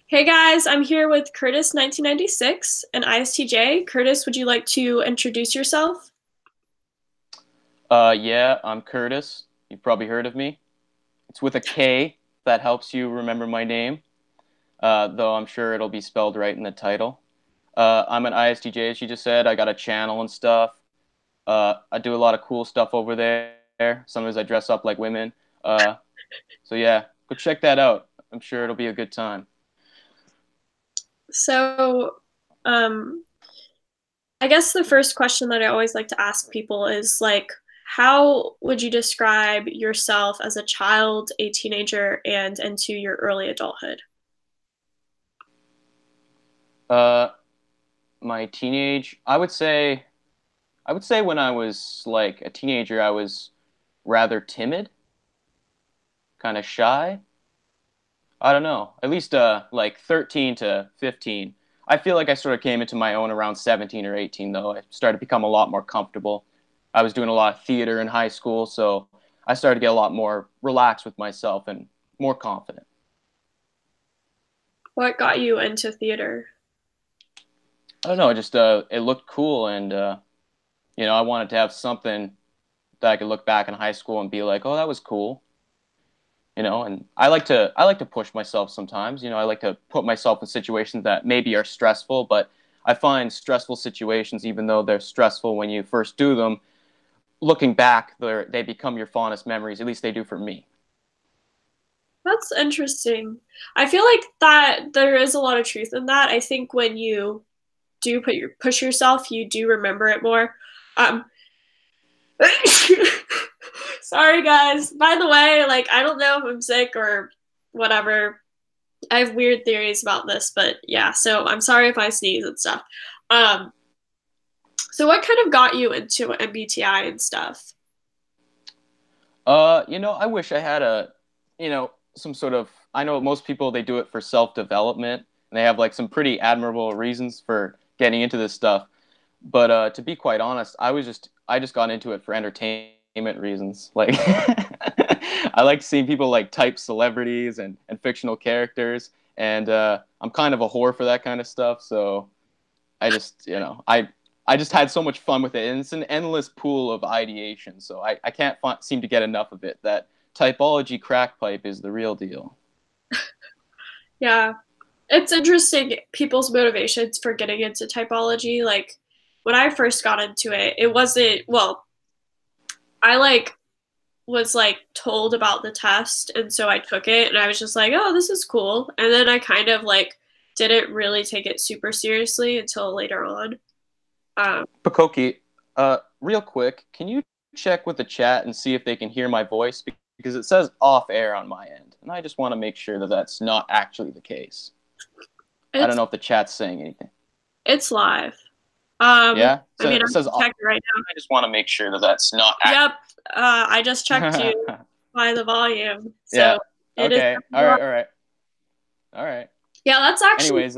Hey guys, I'm here with Kurtis1996 and ISTJ. Kurtis, would you like to introduce yourself? Yeah, I'm Kurtis. You've probably heard of me. It's with a K, if that helps you remember my name, though I'm sure it'll be spelled right in the title. I'm an ISTJ, as you just said. I got a channel and stuff. I do a lot of cool stuff over there. Sometimes I dress up like women. Uh, so yeah, go check that out. I'm sure it'll be a good time. So, um, I guess the first question that I always like to ask people is how would you describe yourself as a child, a teenager, and into your early adulthood? Uh, my teenage, I would say when I was like a teenager, I was rather timid, kind of shy. I don't know. At least like 13 to 15. I feel like I sort of came into my own around 17 or 18 though. I started to become a lot more comfortable. I was doing a lot of theater in high school, so I started to get a lot more relaxed with myself and more confident. What got you into theater? I don't know, it just it looked cool and I wanted to have something that I could look back in high school and be like, "Oh, that was cool." And I like to push myself sometimes. I like to put myself in situations that maybe are stressful, but I find stressful situations, even though they're stressful when you first do them, looking back they become your fondest memories. At least they do for me. That's interesting. I feel like that there is a lot of truth in that. I think when you do push yourself, you do remember it more. Um, Sorry, guys. By the way, I don't know if I'm sick or whatever. I have weird theories about this, but yeah, so I'm sorry if I sneeze and stuff. Um, so what kind of got you into MBTI and stuff? I wish I had some sort of. I know most people they do it for self-development, and they have like some pretty admirable reasons for getting into this stuff. But to be quite honest, I just got into it for entertainment reasons. Like I like seeing people like type celebrities and fictional characters, and I'm kind of a whore for that kind of stuff. So I just had so much fun with it, and it's an endless pool of ideation. So I can't seem to get enough of it. That typology crack pipe is the real deal. Yeah, it's interesting people's motivations for getting into typology. Like when I first got into it, it wasn't, well, I was told about the test and so I took it and I was just like, "Oh, this is cool." And then I kind of didn't really take it super seriously until later on. Um, Pucokie, real quick, can you check with the chat and see if they can hear my voice? Because it says off air on my end, and I just want to make sure that that's not actually the case. I don't it's know if the chat's saying anything. it's live. Yeah, I so mean, it I'm says off. checking right I just want to make sure that that's not now. Yep. I just checked you actually. by the volume. Yeah. So it is Okay. definitely All live. right. All right. All right. Yeah, that's actually Anyways,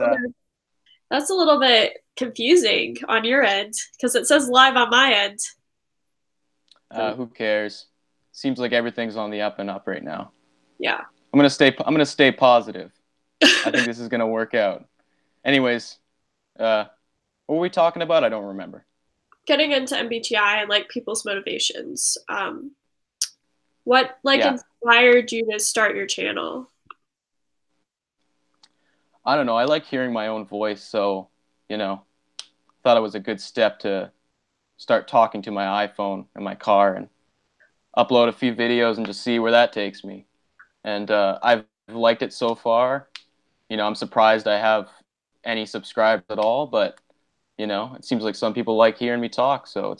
that's a little bit confusing on your end because it says live on my end. who cares? Seems like everything's on the up and up right now. Yeah. I'm gonna stay positive. I think this is gonna work out. Anyways, uh, what were we talking about? I don't remember. Getting into MBTI and people's motivations. What Yeah, inspired you to start your channel? I don't know. I like hearing my own voice, so you know, thought it was a good step to start talking to my iPhone in my car and upload a few videos and just see where that takes me. And I've liked it so far. I'm surprised I have any subscribers at all, but it seems like some people like hearing me talk, so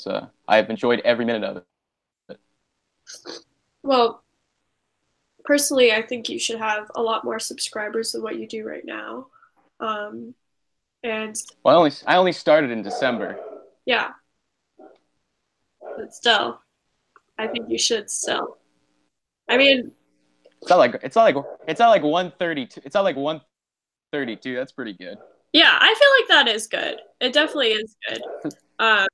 I've enjoyed every minute of it. Well, personally, I think you should have a lot more subscribers than what you do right now. Um, and Well, I only started in December. yeah, but still, I think you should still. I mean, It's not like 132. It's not like 132. That's pretty good. yeah, I feel like that is good. It definitely is good. Um,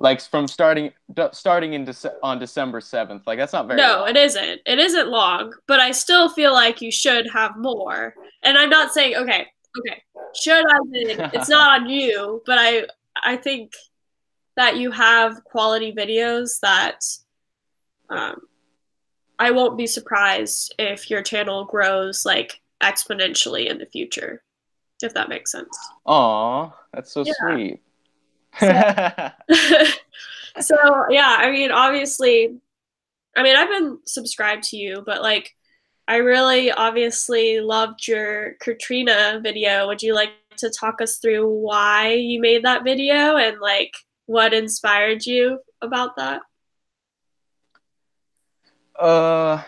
Like from on December 7th. Like that's not very No, long. it isn't. It isn't long, but I still feel like you should have more. And I'm not saying okay. Should I it's not on you, but I think that you have quality videos that um, I won't be surprised if your channel grows like exponentially in the future, if that makes sense. Aw, that's so Yeah. sweet. So so yeah, I mean obviously I mean I've been subscribed to you, but like I really obviously loved your Katrina video. Would you like to talk us through why you made that video and like what inspired you about that? Uh,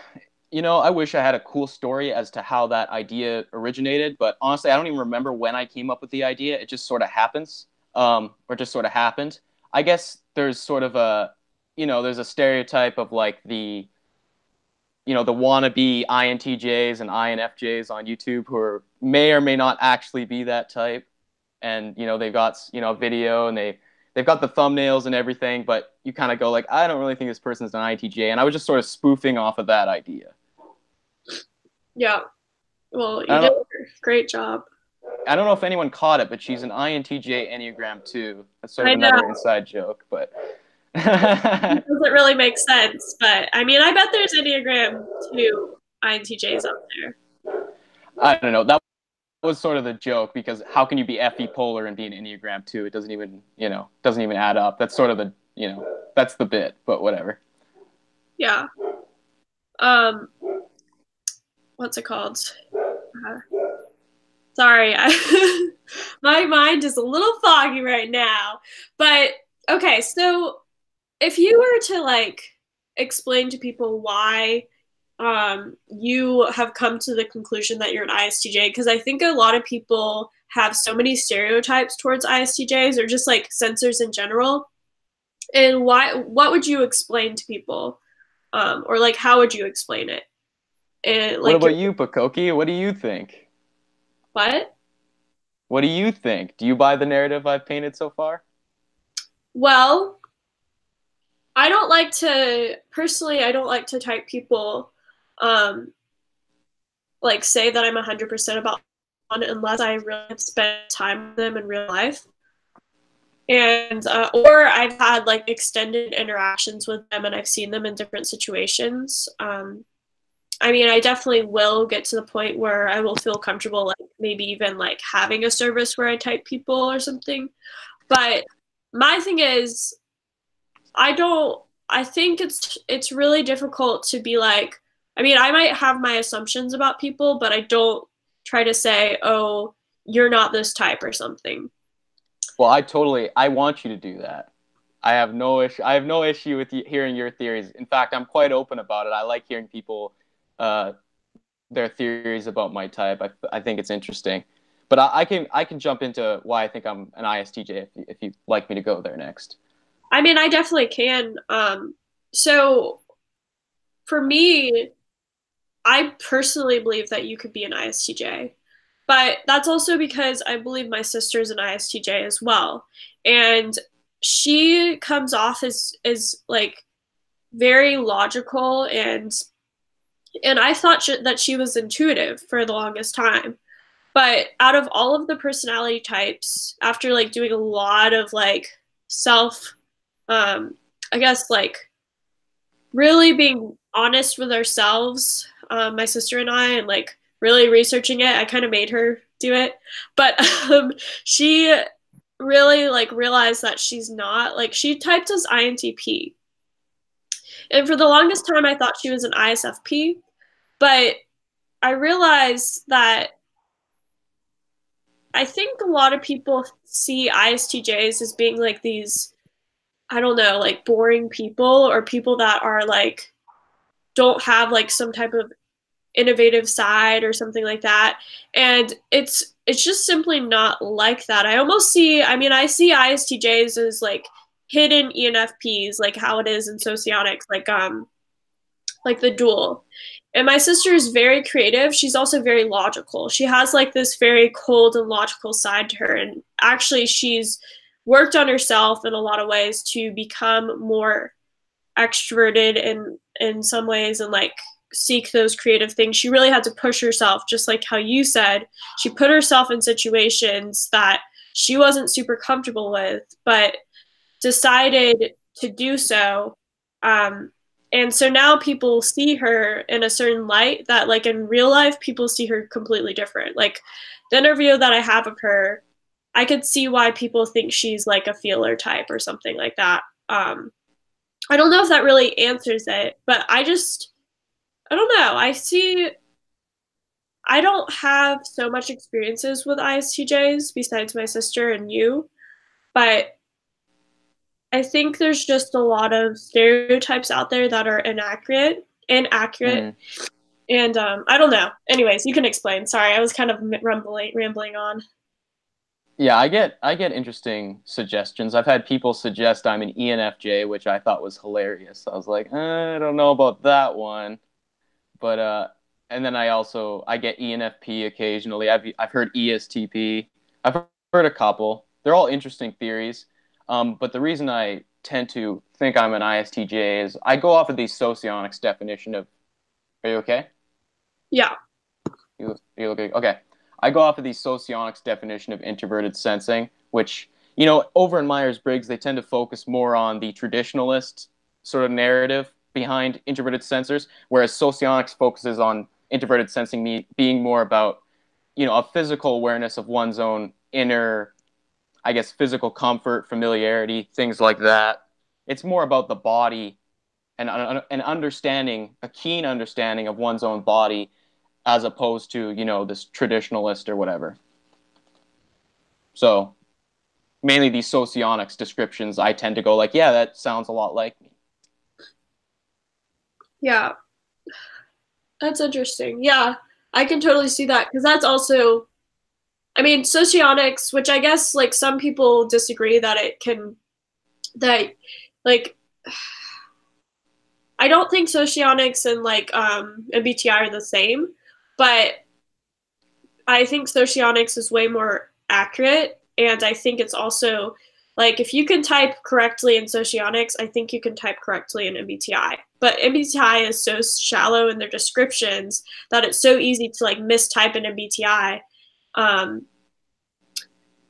I wish I had a cool story as to how that idea originated, but honestly, I don't even remember when I came up with the idea. It just sort of happens, or just sort of happened. I guess there's sort of there's a stereotype of like the wannabe INTJs and INFJs on YouTube who may or may not actually be that type. And, they've got, video and they've got the thumbnails and everything, but you kind of go like, I don't really think this person's an INTJ. And I was just sort of spoofing off of that idea. Yeah. Well, I you did don't, a great job. I don't know if anyone caught it, but she's an INTJ Enneagram 2. That's sort of I know. another inside joke, but It doesn't really make sense, but I mean, I bet there's Enneagram 2 INTJs out there. I don't know. That was sort of the joke because how can you be FE polar and be an Enneagram 2? It doesn't even add up. That's sort of that's the bit, but whatever. Yeah. What's it called? Sorry, my mind is a little foggy right now. But okay, so if you were to like explain to people why you have come to the conclusion that you're an ISTJ, because I think a lot of people have so many stereotypes towards ISTJs or just like sensors in general. And what would you explain to people? Or like how would you explain it? And What like about you, pucokie? What do you think? what? What do you think? Do you buy the narrative I've painted so far? Well, I don't like to personally. I don't like to type people, um, like say that I'm 100% about one unless I really have spent time with them in real life, and or I've had like extended interactions with them and I've seen them in different situations. I mean, I definitely will get to the point where I will feel comfortable, like maybe even like having a service where I type people or something. But my thing is, I think it's really difficult to be like, I mean, I might have my assumptions about people, but I don't try to say, "Oh, you're not this type" or something. Well, I want you to do that. I have no issue with hearing your theories. In fact, I'm quite open about it. I like hearing people, uh, their theories about my type. I think it's interesting. But I can jump into why I think I'm an ISTJ if you'd like me to go there next. I mean, I definitely can. So for me, I personally believe that you could be an ISTJ, but that's also because I believe my sister's an ISTJ as well, and she comes off as like very logical and I thought that she was intuitive for the longest time. But out of all of the personality types, after like doing a lot of like self, I guess like really being honest with ourselves, my sister and I, and like really researching it, I kind of made her do it. But she really like realized that she's not like she typed as INTP. And for the longest time, I thought she was an ISFP, but I realized that I think a lot of people see ISTJs as being like these, I don't know, like boring people or people that are like, don't have like some type of innovative side or something like that. And it's just simply not like that. I almost see, I mean, I see ISTJs as like hidden ENFPs, like how it is in Socionics, like the dual. And my sister is very creative. She's also very logical. She has like this very cold and logical side to her. And actually, she's worked on herself in a lot of ways to become more extroverted in some ways and like seek those creative things. She really had to push herself, just like how you said. She put herself in situations that she wasn't super comfortable with, but decided to do so. And so now people see her in a certain light that like in real life, people see her completely different. Like the interview that I have of her, I could see why people think she's like a feeler type or something like that. I don't know if that really answers it, but I don't know. I don't have so much experiences with ISTJs besides my sister and you, but I think there's just a lot of stereotypes out there that are inaccurate. And I don't know. Anyways, you can explain. Sorry, I was kind of rambling on. Yeah, I get interesting suggestions. I've had people suggest I'm an ENFJ, which I thought was hilarious. I was like, I don't know about that one. But and then I get ENFp occasionally. I've heard ESTP. I've heard a couple. They're all interesting theories. But the reason I tend to think I'm an ISTJ is I go off of the Socionics definition of. Are you okay? Yeah. You okay? Okay. I go off of the Socionics definition of introverted sensing, which, over in Myers-Briggs, they tend to focus more on the traditionalist sort of narrative behind introverted sensors, whereas Socionics focuses on introverted sensing being more about, a physical awareness of one's own inner, I guess, physical comfort, familiarity, things like that. It's more about the body and an understanding, a keen understanding of one's own body as opposed to, this traditionalist or whatever. So mainly these Socionics descriptions, I tend to go like, yeah, that sounds a lot like me. Yeah. That's interesting. Yeah. I can totally see that because that's also, I mean, Socionics, which I guess like some people disagree that that like, I don't think Socionics and like MBTI are the same, but I think Socionics is way more accurate, and I think it's also like if you can type correctly in Socionics, I think you can type correctly in MBTI. But MBTI is so shallow in their descriptions that it's so easy to like mistype an MBTI.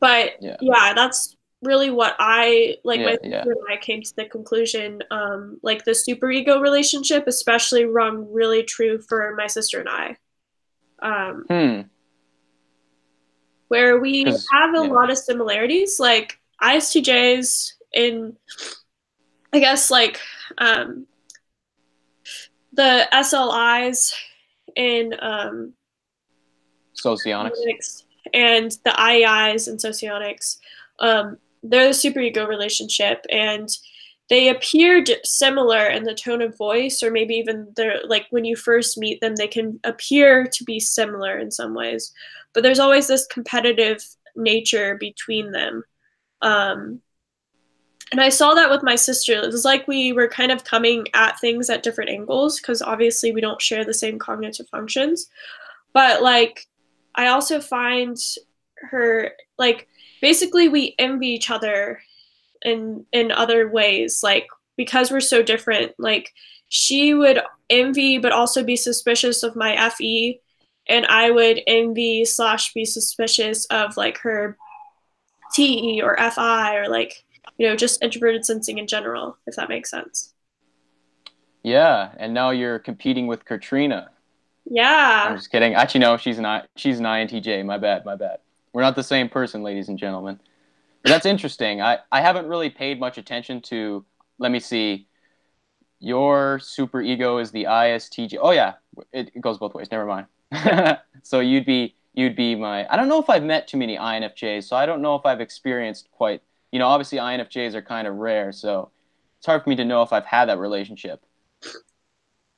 But yeah, that's really what I like. My sister and I came to the conclusion, like the superego relationship, especially rung really true for my sister and I. Where we have a lot of similarities, like ISTJs in, I guess, like the SLIs in Socionics and the IEIs in Socionics. They're the superego relationship, and they appeared similar in the tone of voice, or maybe even they're like when you first meet them, they can appear to be similar in some ways, but there's always this competitive nature between them. And I saw that with my sister. It was like we were kind of coming at things at different angles because obviously we don't share the same cognitive functions. But like, I also find her like basically we envy each other in other ways, like because we're so different. Like she would envy but also be suspicious of my FE, and I would envy / be suspicious of like her TE or FI, or like just introverted sensing in general, if that makes sense. Yeah, and now you're competing with Katrina. Yeah. I'm just kidding. Actually, no, she's an INTJ. My bad. We're not the same person, ladies and gentlemen. But that's interesting. I haven't really paid much attention to, let me see, your super ego is the ISTJ. Oh yeah, it goes both ways. Never mind. So you'd be my, I don't know if I've met too many INFJs, so I don't know if I've experienced quite, obviously INFJs are kind of rare, so it's hard for me to know if I've had that relationship.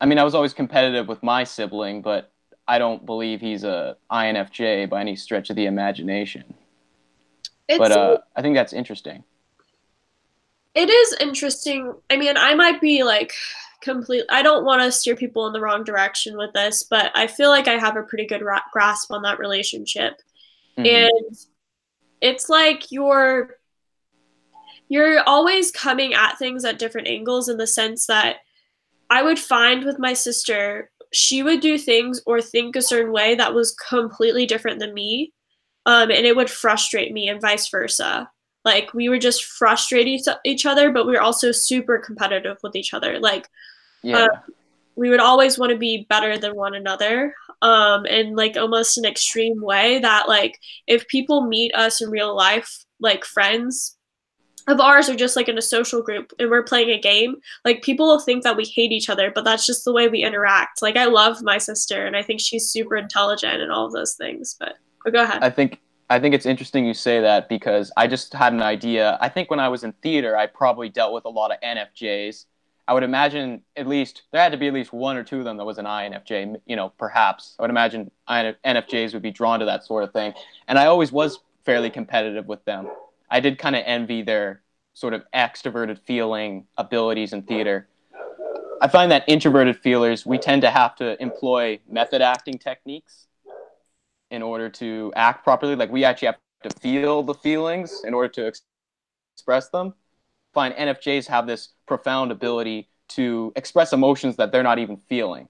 I mean, I was always competitive with my sibling, but I don't believe he's a INFJ by any stretch of the imagination. But I think that's interesting. It is interesting. I mean, I might be like I don't want to steer people in the wrong direction with this, but I feel like I have a pretty good grasp on that relationship. Mm-hmm. And it's like you're always coming at things at different angles, in the sense that I would find with my sister, she would do things or think a certain way that was completely different than me. And it would frustrate me, and vice versa. Like, we would just frustrate each other, but we were also super competitive with each other. Like, Yeah. we would always want to be better than one another, in like almost an extreme way that, like, if people meet us in real life, like friends of ours, or just like in a social group and we're playing a game, like, people will think that we hate each other, but that's just the way we interact. Like, I love my sister and I think she's super intelligent and all of those things, but go ahead. I think it's interesting you say that, because I just had an idea. I think when I was in theater, I probably dealt with a lot of NFJs. I would imagine at least there had to be at least one or two of them that was an INFJ. You know, perhaps I would imagine NFJs would be drawn to that sort of thing, and I always was fairly competitive with them. I did kind of envy their sort of extroverted feeling abilities in theater. I find that introverted feelers, we tend to have to employ method acting techniques in order to act properly. Like, we actually have to feel the feelings in order to express them. Find NFJs have this profound ability to express emotions that they're not even feeling.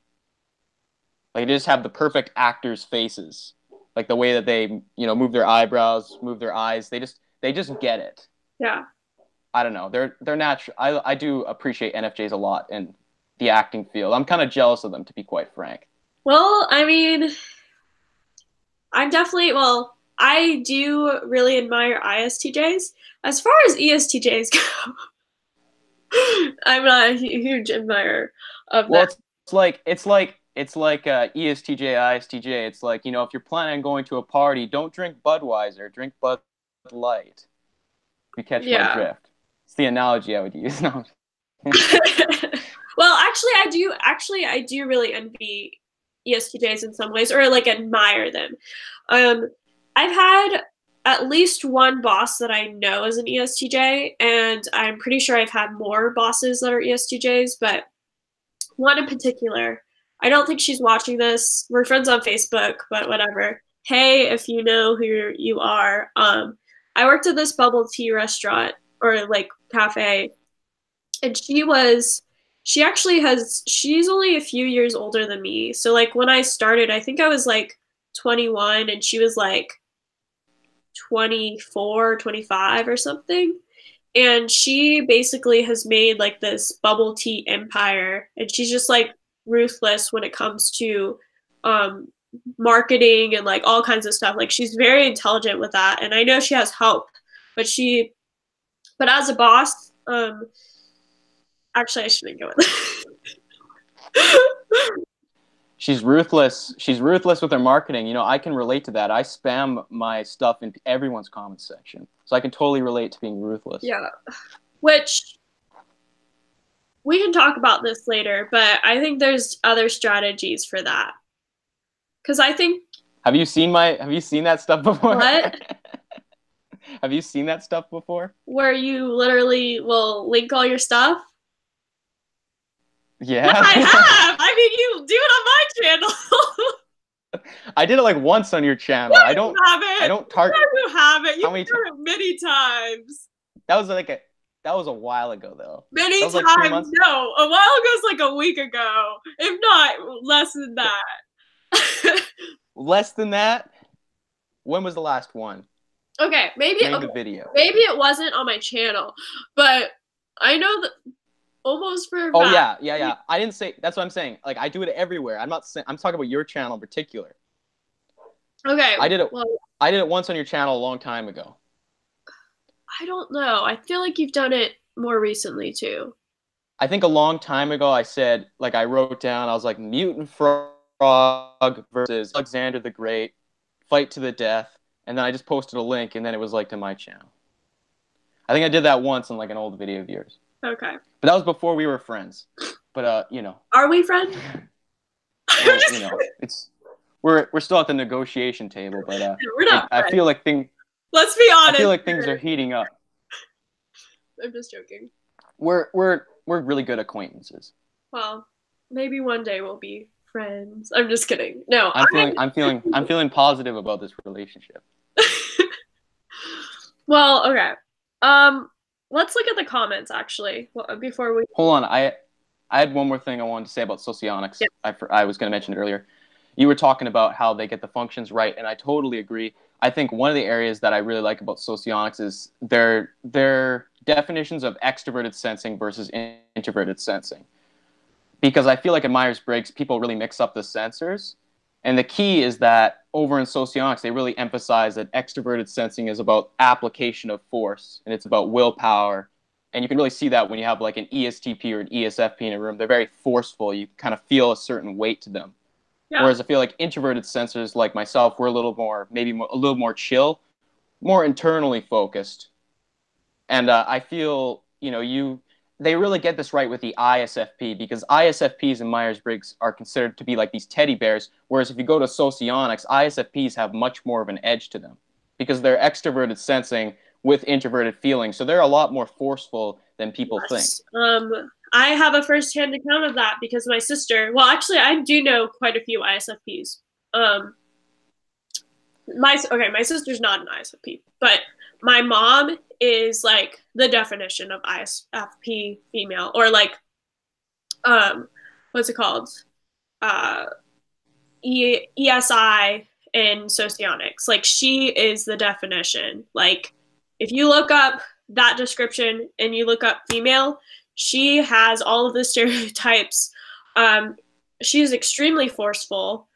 Like, they just have the perfect actors' faces. Like, the way that they, you know, move their eyebrows, move their eyes, they just get it. Yeah. I don't know. They're natural. I do appreciate NFJs a lot in the acting field. I'm kind of jealous of them, to be quite frank. Well, I mean, I do really admire ISTJs. As far as ESTJs go, I'm not a huge admirer of Well, that. it's like ESTJ, ISTJ. It's like, you know, if you're planning on going to a party, don't drink Budweiser, drink Bud Light. If you catch my drift. It's the analogy I would use. No. Well, I do really envy ESTJs in some ways, or like admire them. I've had at least one boss that I know is an ESTJ, and I'm pretty sure I've had more bosses that are ESTJs, but one in particular, I don't think she's watching this. We're friends on Facebook, but whatever. Hey, if you know who you are, I worked at this bubble tea restaurant, or like cafe, and she's only a few years older than me. So like when I started, I think I was like 21 and she was like 24, 25 or something. And she basically has made like this bubble tea empire, and she's just like ruthless when it comes to um marketing and like all kinds of stuff. Like, she's very intelligent with that, and I know she has help, but as a boss, actually I shouldn't go with She's ruthless. She's ruthless with her marketing. You know, I can relate to that. I spam my stuff in everyone's comment section. So I can totally relate to being ruthless. Yeah. Which we can talk about this later, but I think there's other strategies for that. Cuz I think Have you seen that stuff before? What? Have you seen that stuff before? Where you literally will link all your stuff? Yeah. Yeah, I have. I mean, you do it on my channel. I did it like once on your channel. No, I don't target. You haven't. You've How many done it many times. That was a while ago though. Many That was times. like 2 months. No, a while ago is like a week ago, if not less than that. Less than that? When was the last one? Okay, The video. Maybe it wasn't on my channel, but I know that almost for a Oh fact. yeah. I didn't say. That's what I'm saying. Like, I do it everywhere. I'm not saying. I'm talking about your channel in particular. Okay. I did it once on your channel a long time ago. I don't know. I feel like you've done it more recently too. I think a long time ago I said, like, I wrote down, I was like, Mutant Frog versus Alexander the Great, fight to the death, and then I just posted a link, and then it was like to my channel. I think I did that once in like an old video of yours. Okay. But that was before we were friends. But you know. Are we friends? Well, you know, we're still at the negotiation table, but we're not. I feel like Let's be honest. I feel like things are heating up. I'm just joking. We're really good acquaintances. Well, maybe one day we'll be friends. I'm just kidding. No, I'm feeling positive about this relationship. Well, okay. let's look at the comments actually before we. Hold on, I had one more thing I wanted to say about socionics. Yeah. I was going to mention it earlier. You were talking about how they get the functions right, and I totally agree. I think one of the areas that I really like about socionics is their definitions of extroverted sensing versus introverted sensing. Because I feel like in Myers-Briggs, people really mix up the sensors. And the key is that over in socionics, they really emphasize that extroverted sensing is about application of force, and it's about willpower. And you can really see that when you have like an ESTP or an ESFP in a room. They're very forceful. You kind of feel a certain weight to them. Yeah. Whereas I feel like introverted sensors like myself, we're a little more, maybe a little more chill, more internally focused. And I feel, they really get this right with the ISFP, because ISFPs and Myers-Briggs are considered to be like these teddy bears, whereas if you go to socionics, ISFPs have much more of an edge to them because they're extroverted sensing with introverted feeling. So they're a lot more forceful than people think. I have a first-hand account of that because my sister, well, actually, I do know quite a few ISFPs. My sister's not an ISFP, but my mom is like the definition of ISFP female, or like, what's it called? ESI in Socionics. Like, she is the definition. Like, if you look up that description and you look up female, she has all of the stereotypes. She's extremely forceful.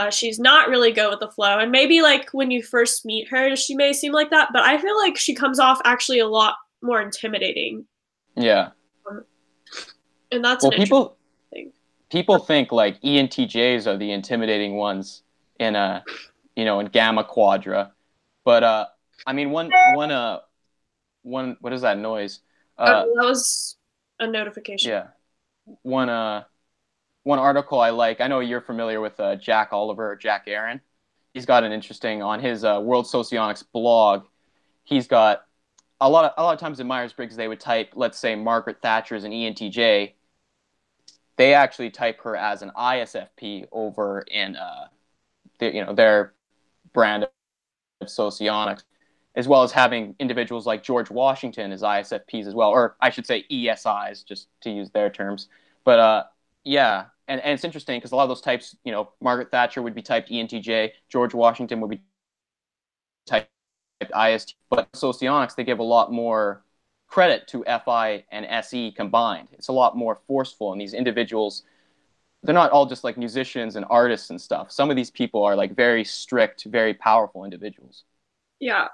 She's not really go with the flow. And maybe like when you first meet her, she may seem like that, but I feel like she comes off actually a lot more intimidating. Yeah. And that's well, people think like ENTJs are the intimidating ones in in Gamma Quadra. But I mean one what is that noise? That was a notification. Yeah. One article I like, I know you're familiar with Jack Oliver or Jack Aaron. He's got an interesting, on his World Socionics blog, he's got a lot of times in Myers-Briggs they would type, let's say Margaret Thatcher as an ENTJ. They actually type her as an ISFP over in their brand of Socionics, as well as having individuals like George Washington as ISFPs as well, or I should say ESIs, just to use their terms. But yeah, and it's interesting because a lot of those types, Margaret Thatcher would be typed ENTJ, George Washington would be typed IST, but Socionics, they give a lot more credit to FI and SE combined. It's a lot more forceful, and these individuals, they're not all just like musicians and artists and stuff. Some of these people are like very strict, very powerful individuals. Yeah.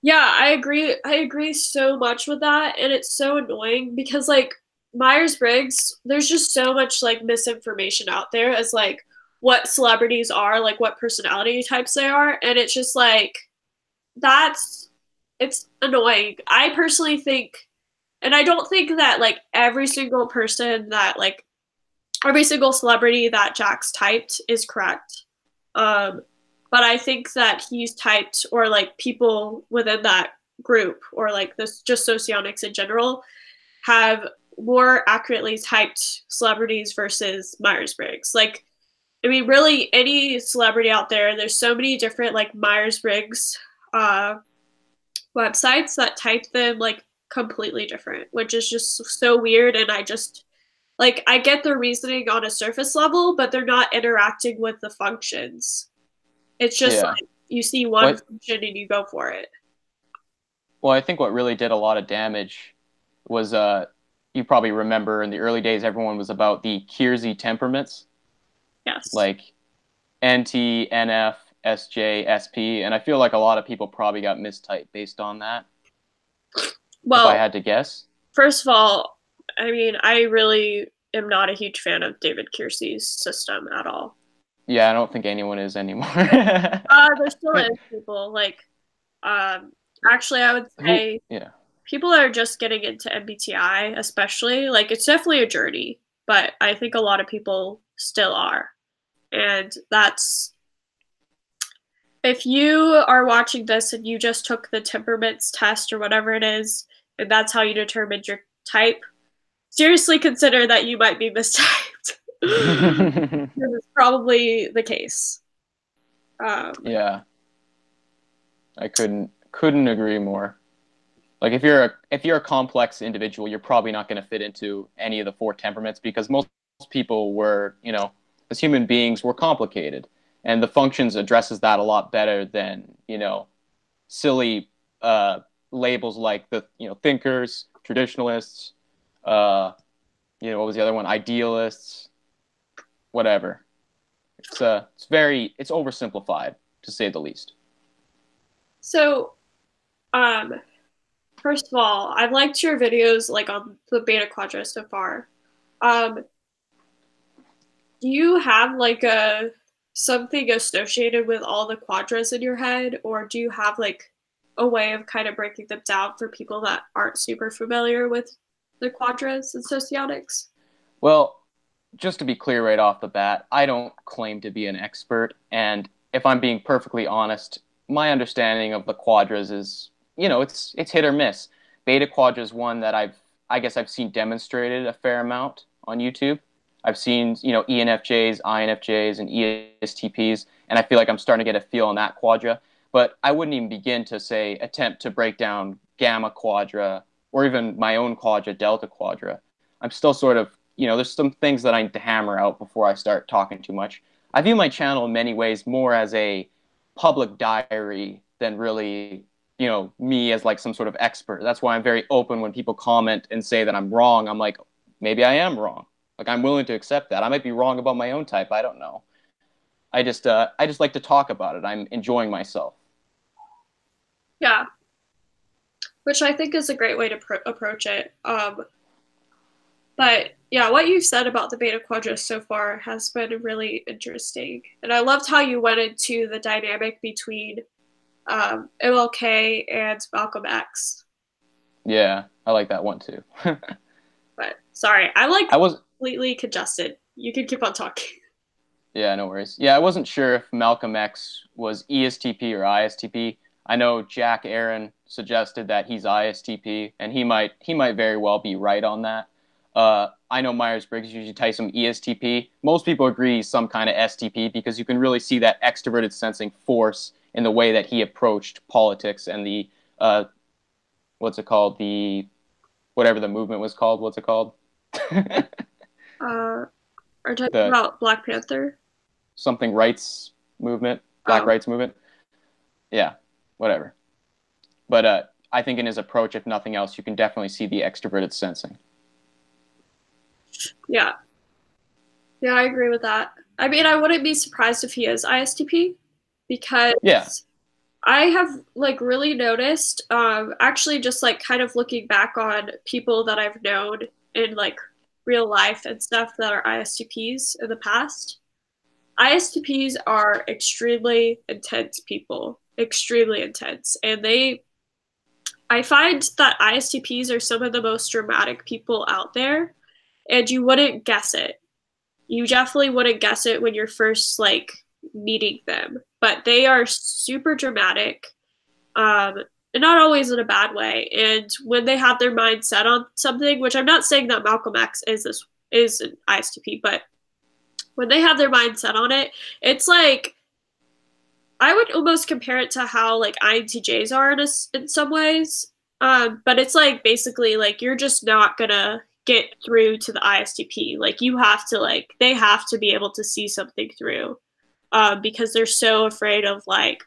Yeah, I agree. I agree so much with that. And it's so annoying because like Myers-Briggs, there's just so much like misinformation out there as like what celebrities are, like what personality types they are. And it's just like, it's annoying. I personally think, and I don't think that like every single person that like every single celebrity that Jack's typed is correct. But I think that he's typed, or like people within that group, or like this just Socionics in general, have more accurately typed celebrities versus Myers-Briggs. Like, I mean, really any celebrity out there, there's so many different like Myers-Briggs websites that type them like completely different, which is just so weird. And I just like, I get the reasoning on a surface level, but they're not interacting with the functions. It's just like you see one function and you go for it. Well, I think what really did a lot of damage was, you probably remember in the early days, everyone was about the Kiersey temperaments. Yes. Like NT, NF, SJ, SP, and I feel like a lot of people probably got mistyped based on that. Well, if I had to guess. First of all, I mean, I really am not a huge fan of David Kiersey's system at all. Yeah, I don't think anyone is anymore. There still is people like, actually, I would say people are just getting into MBTI, especially. Like, it's definitely a journey, but I think a lot of people still are. And that's, if you are watching this and you just took the temperaments test or whatever it is, and that's how you determined your type, seriously consider that you might be mistyped. It's probably the case. Yeah, I couldn't agree more. Like if you're a complex individual, you're probably not going to fit into any of the four temperaments because most people were, you know, as human beings, we're complicated, and the functions addresses that a lot better than, you know, silly labels like the, you know, thinkers, traditionalists, uh, you know, what was the other one? Idealists, whatever. It's oversimplified to say the least. So, um, first of all, I've liked your videos like on the beta quadra so far. Um, do you have like a something associated with all the quadras in your head, or do you have like a way of kind of breaking them down for people that aren't super familiar with the quadras and socionics? Well, just to be clear right off the bat, I don't claim to be an expert, and if I'm being perfectly honest, my understanding of the quadras is, you know, it's hit or miss. Beta quadra is one that I guess I've seen demonstrated a fair amount on YouTube. I've seen, you know, ENFJs, INFJs, and ESTPs, and I feel like I'm starting to get a feel on that quadra. But I wouldn't even begin to say attempt to break down gamma quadra or even my own quadra, delta quadra. I'm still sort of, you know, there's some things that I need to hammer out before I start talking too much. I view my channel in many ways more as a public diary than really, you know, me as like some sort of expert. That's why I'm very open when people comment and say that I'm wrong. I'm like, maybe I am wrong. Like I'm willing to accept that. I might be wrong about my own type. I don't know. I just like to talk about it. I'm enjoying myself. Yeah, which I think is a great way to approach it. But yeah, what you've said about the beta quadras so far has been really interesting. And I loved how you went into the dynamic between MLK and Malcolm X. Yeah, I like that one too. But sorry, I'm like I was completely congested. You can keep on talking. Yeah, no worries. Yeah, I wasn't sure if Malcolm X was ESTP or ISTP. I know Jack Aaron suggested that he's ISTP, and he might very well be right on that. I know Myers-Briggs usually types him ESTP. Most people agree he's some kind of STP because you can really see that extroverted sensing force in the way that he approached politics and the what's it called, the whatever the movement was called. What's it called? Are you talking The about Black Panther? something rights movement, Black Oh, rights movement. Yeah, whatever. But I think in his approach, if nothing else, you can definitely see the extroverted sensing. yeah. Yeah, I agree with that. I mean, I wouldn't be surprised if he is ISTP Yeah, because I have like really noticed, actually just like kind of looking back on people that I've known in like real life and stuff that are ISTPs in the past. ISTPs are extremely intense people, extremely intense. I find that ISTPs are some of the most dramatic people out there, and you wouldn't guess it. You definitely wouldn't guess it when you're first like meeting them, but they are super dramatic, um, and not always in a bad way. And when they have their mind set on something, which I'm not saying that Malcolm X is an ISTP, but when they have their mind set on it, it's like I would almost compare it to how like INTJs are in some ways. But it's like basically like you're just not gonna get through to the ISTP. Like you have to like they have to be able to see something through, because they're so afraid of like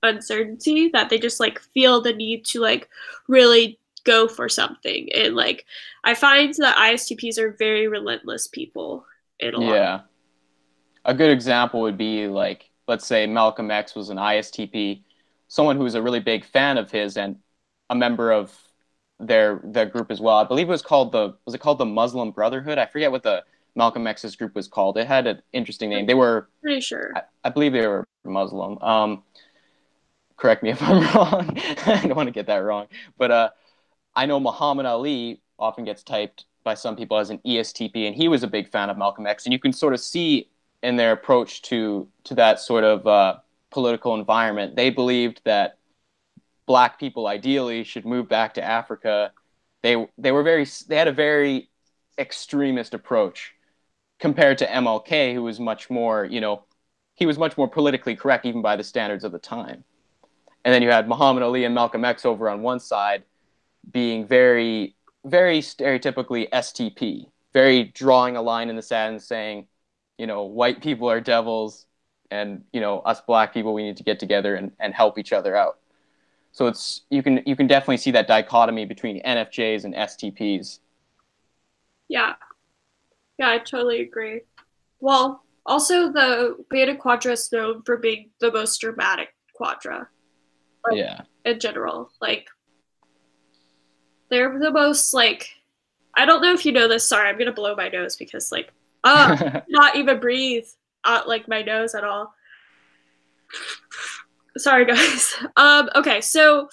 uncertainty that they just like feel the need to like really go for something. And like I find that ISTPs are very relentless people in a lot. yeah. A good example would be like, let's say Malcolm X was an ISTP, someone who was a really big fan of his and a member of their group as well. I believe it was called was it called the Muslim Brotherhood? I forget what the Malcolm X's group was called. It had an interesting name. They were, Pretty sure. I believe they were Muslim. Correct me if I'm wrong. I don't want to get that wrong. But I know Muhammad Ali often gets typed by some people as an ESTP, and he was a big fan of Malcolm X. And you can sort of see in their approach to that sort of political environment, they believed that black people ideally should move back to Africa. They had a very extremist approach compared to MLK, who was much more, you know, he was much more politically correct even by the standards of the time. And then you had Muhammad Ali and Malcolm X over on one side being very, very stereotypically STP, very drawing a line in the sand and saying, you know, white people are devils and, you know, us black people, we need to get together and help each other out. So it's you can definitely see that dichotomy between NFJs and STPs. Yeah. Yeah, I totally agree. Well, also the Beta Quadra is known for being the most dramatic quadra. Like, Yeah. in general. Like, they're the most, like, I don't know if you know this. Sorry, I'm gonna blow my nose because, like, not even breathe out, like, my nose at all. Sorry, guys. Okay, so,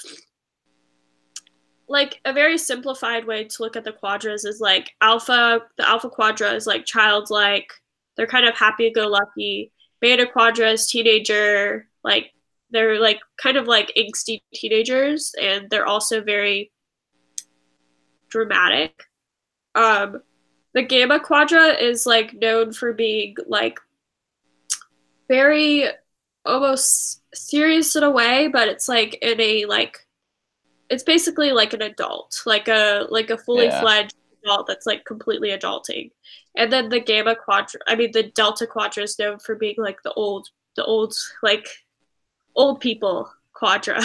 like, a very simplified way to look at the quadras is, like, the alpha quadra is, like, childlike. They're kind of happy-go-lucky. Beta quadra is teenager. Like, they're, like, kind of, like, angsty teenagers, and they're also very dramatic. The gamma quadra is, like, known for being, like, very almost serious in a way, but it's, like, in a, like, it's basically like an adult, like a fully fledged adult that's, like, completely adulting. And then the the delta quadra is known for being, like, the old like, old people quadra.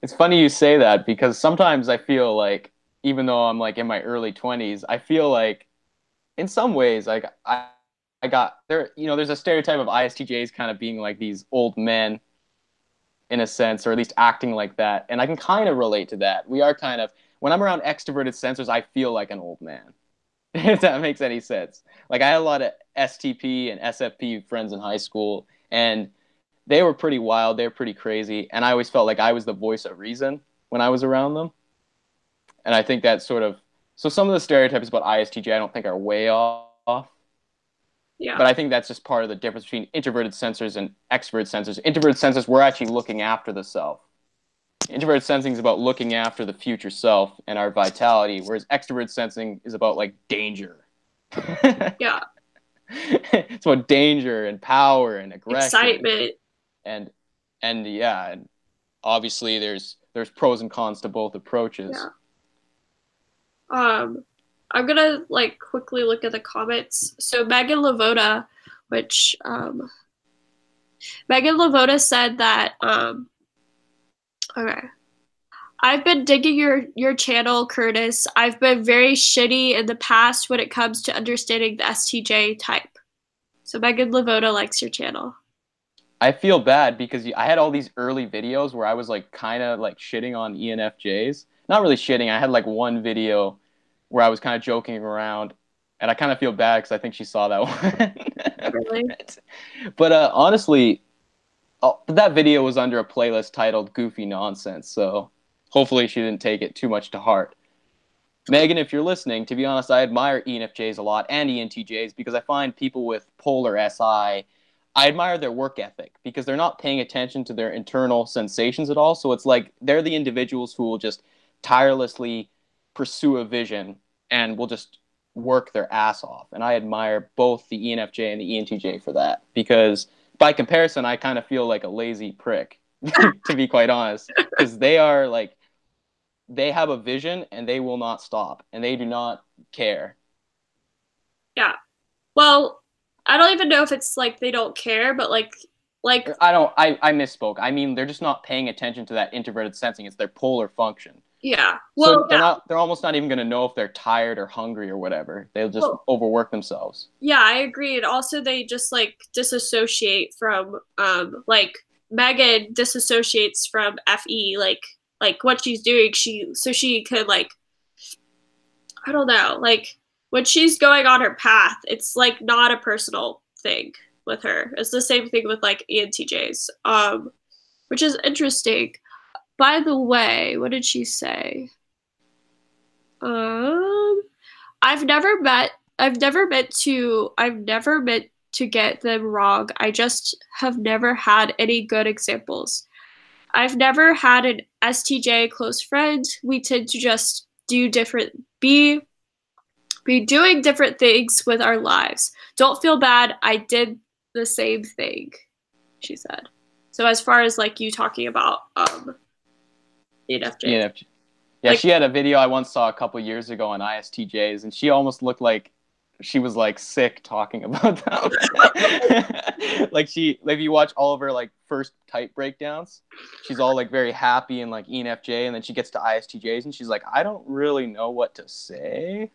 It's funny you say that because sometimes I feel like even though I'm like in my early 20s, I feel like in some ways like I got there, you know, there's a stereotype of ISTJs kind of being like these old men in a sense, or at least acting like that. And I can kind of relate to that. We are kind of, when I'm around extroverted sensors, I feel like an old man, if that makes any sense. Like I had a lot of STP and SFP friends in high school, and they were pretty wild. They were pretty crazy. And I always felt like I was the voice of reason when I was around them. And I think that sort of, so some of the stereotypes about ISTJ I don't think are way off. Yeah. But I think that's just part of the difference between introverted sensors and extroverted sensors. Introverted sensors, we're actually looking after the self. Introverted sensing is about looking after the future self and our vitality, whereas extroverted sensing is about like danger. Yeah. It's about danger and power and aggression. Excitement. And yeah, and obviously there's pros and cons to both approaches. Yeah. I'm gonna like quickly look at the comments. So Megan Lavota, which Megan Lavota said that okay. I've been digging your channel, Kurtis. I've been very shitty in the past when it comes to understanding the STJ type. So Megan Lavota likes your channel. I feel bad because I had all these early videos where I was like kind of like shitting on ENFJs. Not really shitting. I had like one video where I was kind of joking around, and I kind of feel bad because I think she saw that one. Really? But honestly, that video was under a playlist titled Goofy Nonsense, so hopefully she didn't take it too much to heart. Megan, if you're listening, to be honest, I admire ENFJs a lot and ENTJs because I find people with polar SI, I admire their work ethic because they're not paying attention to their internal sensations at all. So it's like they're the individuals who will just tirelessly pursue a vision and will just work their ass off. And I admire both the ENFJ and the ENTJ for that because by comparison, I kind of feel like a lazy prick, to be quite honest, because they are like, they have a vision and they will not stop and they do not care. Yeah. Well, I don't even know if it's like they don't care, but like I misspoke. I mean, they're just not paying attention to that introverted sensing. It's their polar function. Yeah. Well, so they're almost not even going to know if they're tired or hungry or whatever. They'll just overwork themselves. Yeah, I agree. And also they just like disassociate from like Megan disassociates from FE, like what she's doing, she could like, I don't know, like when she's going on her path, it's like not a personal thing with her. It's the same thing with like ENTJs, which is interesting. By the way, what did she say? I've never meant to get them wrong. I just have never had any good examples. I've never had an STJ close friend. We tend to just be doing different things with our lives. Don't feel bad. I did the same thing, she said. So as far as like you talking about INFJ. ENFJ. Yeah, Like, she had a video I once saw a couple years ago on ISTJs, and she almost looked like she was like sick talking about them. Like if you watch all of her like first type breakdowns, she's all like very happy and like ENFJ, and then she gets to ISTJs and she's like, I don't really know what to say.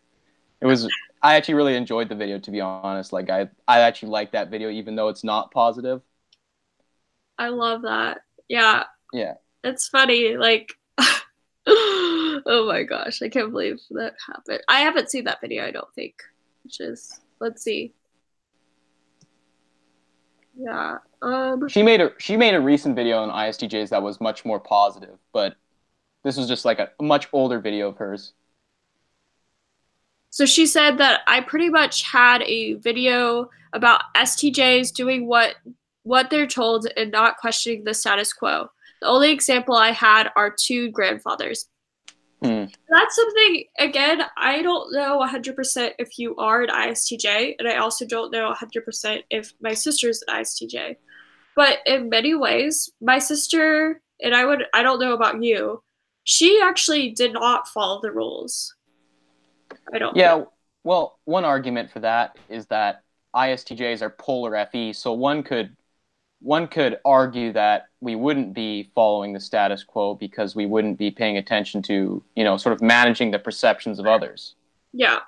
I actually really enjoyed the video, to be honest. Like I actually like that video even though it's not positive. I love that. Yeah. Yeah. It's funny. Like, oh my gosh, I can't believe that happened. I haven't seen that video, I don't think. Which is, let's see. Yeah. She made a recent video on ISTJs that was much more positive, but this was just like a much older video of hers. So she said that I pretty much had a video about STJs doing what they're told and not questioning the status quo. The only example I had are two grandfathers. That's something, again, I don't know 100% if you are an ISTJ, and I also don't know 100% if my sister's an ISTJ. But in many ways, my sister, and I don't know about you, she actually did not follow the rules. I don't think. Well, one argument for that is that ISTJs are polar FE, so one could argue that we wouldn't be following the status quo because we wouldn't be paying attention to, sort of managing the perceptions of others. Yeah.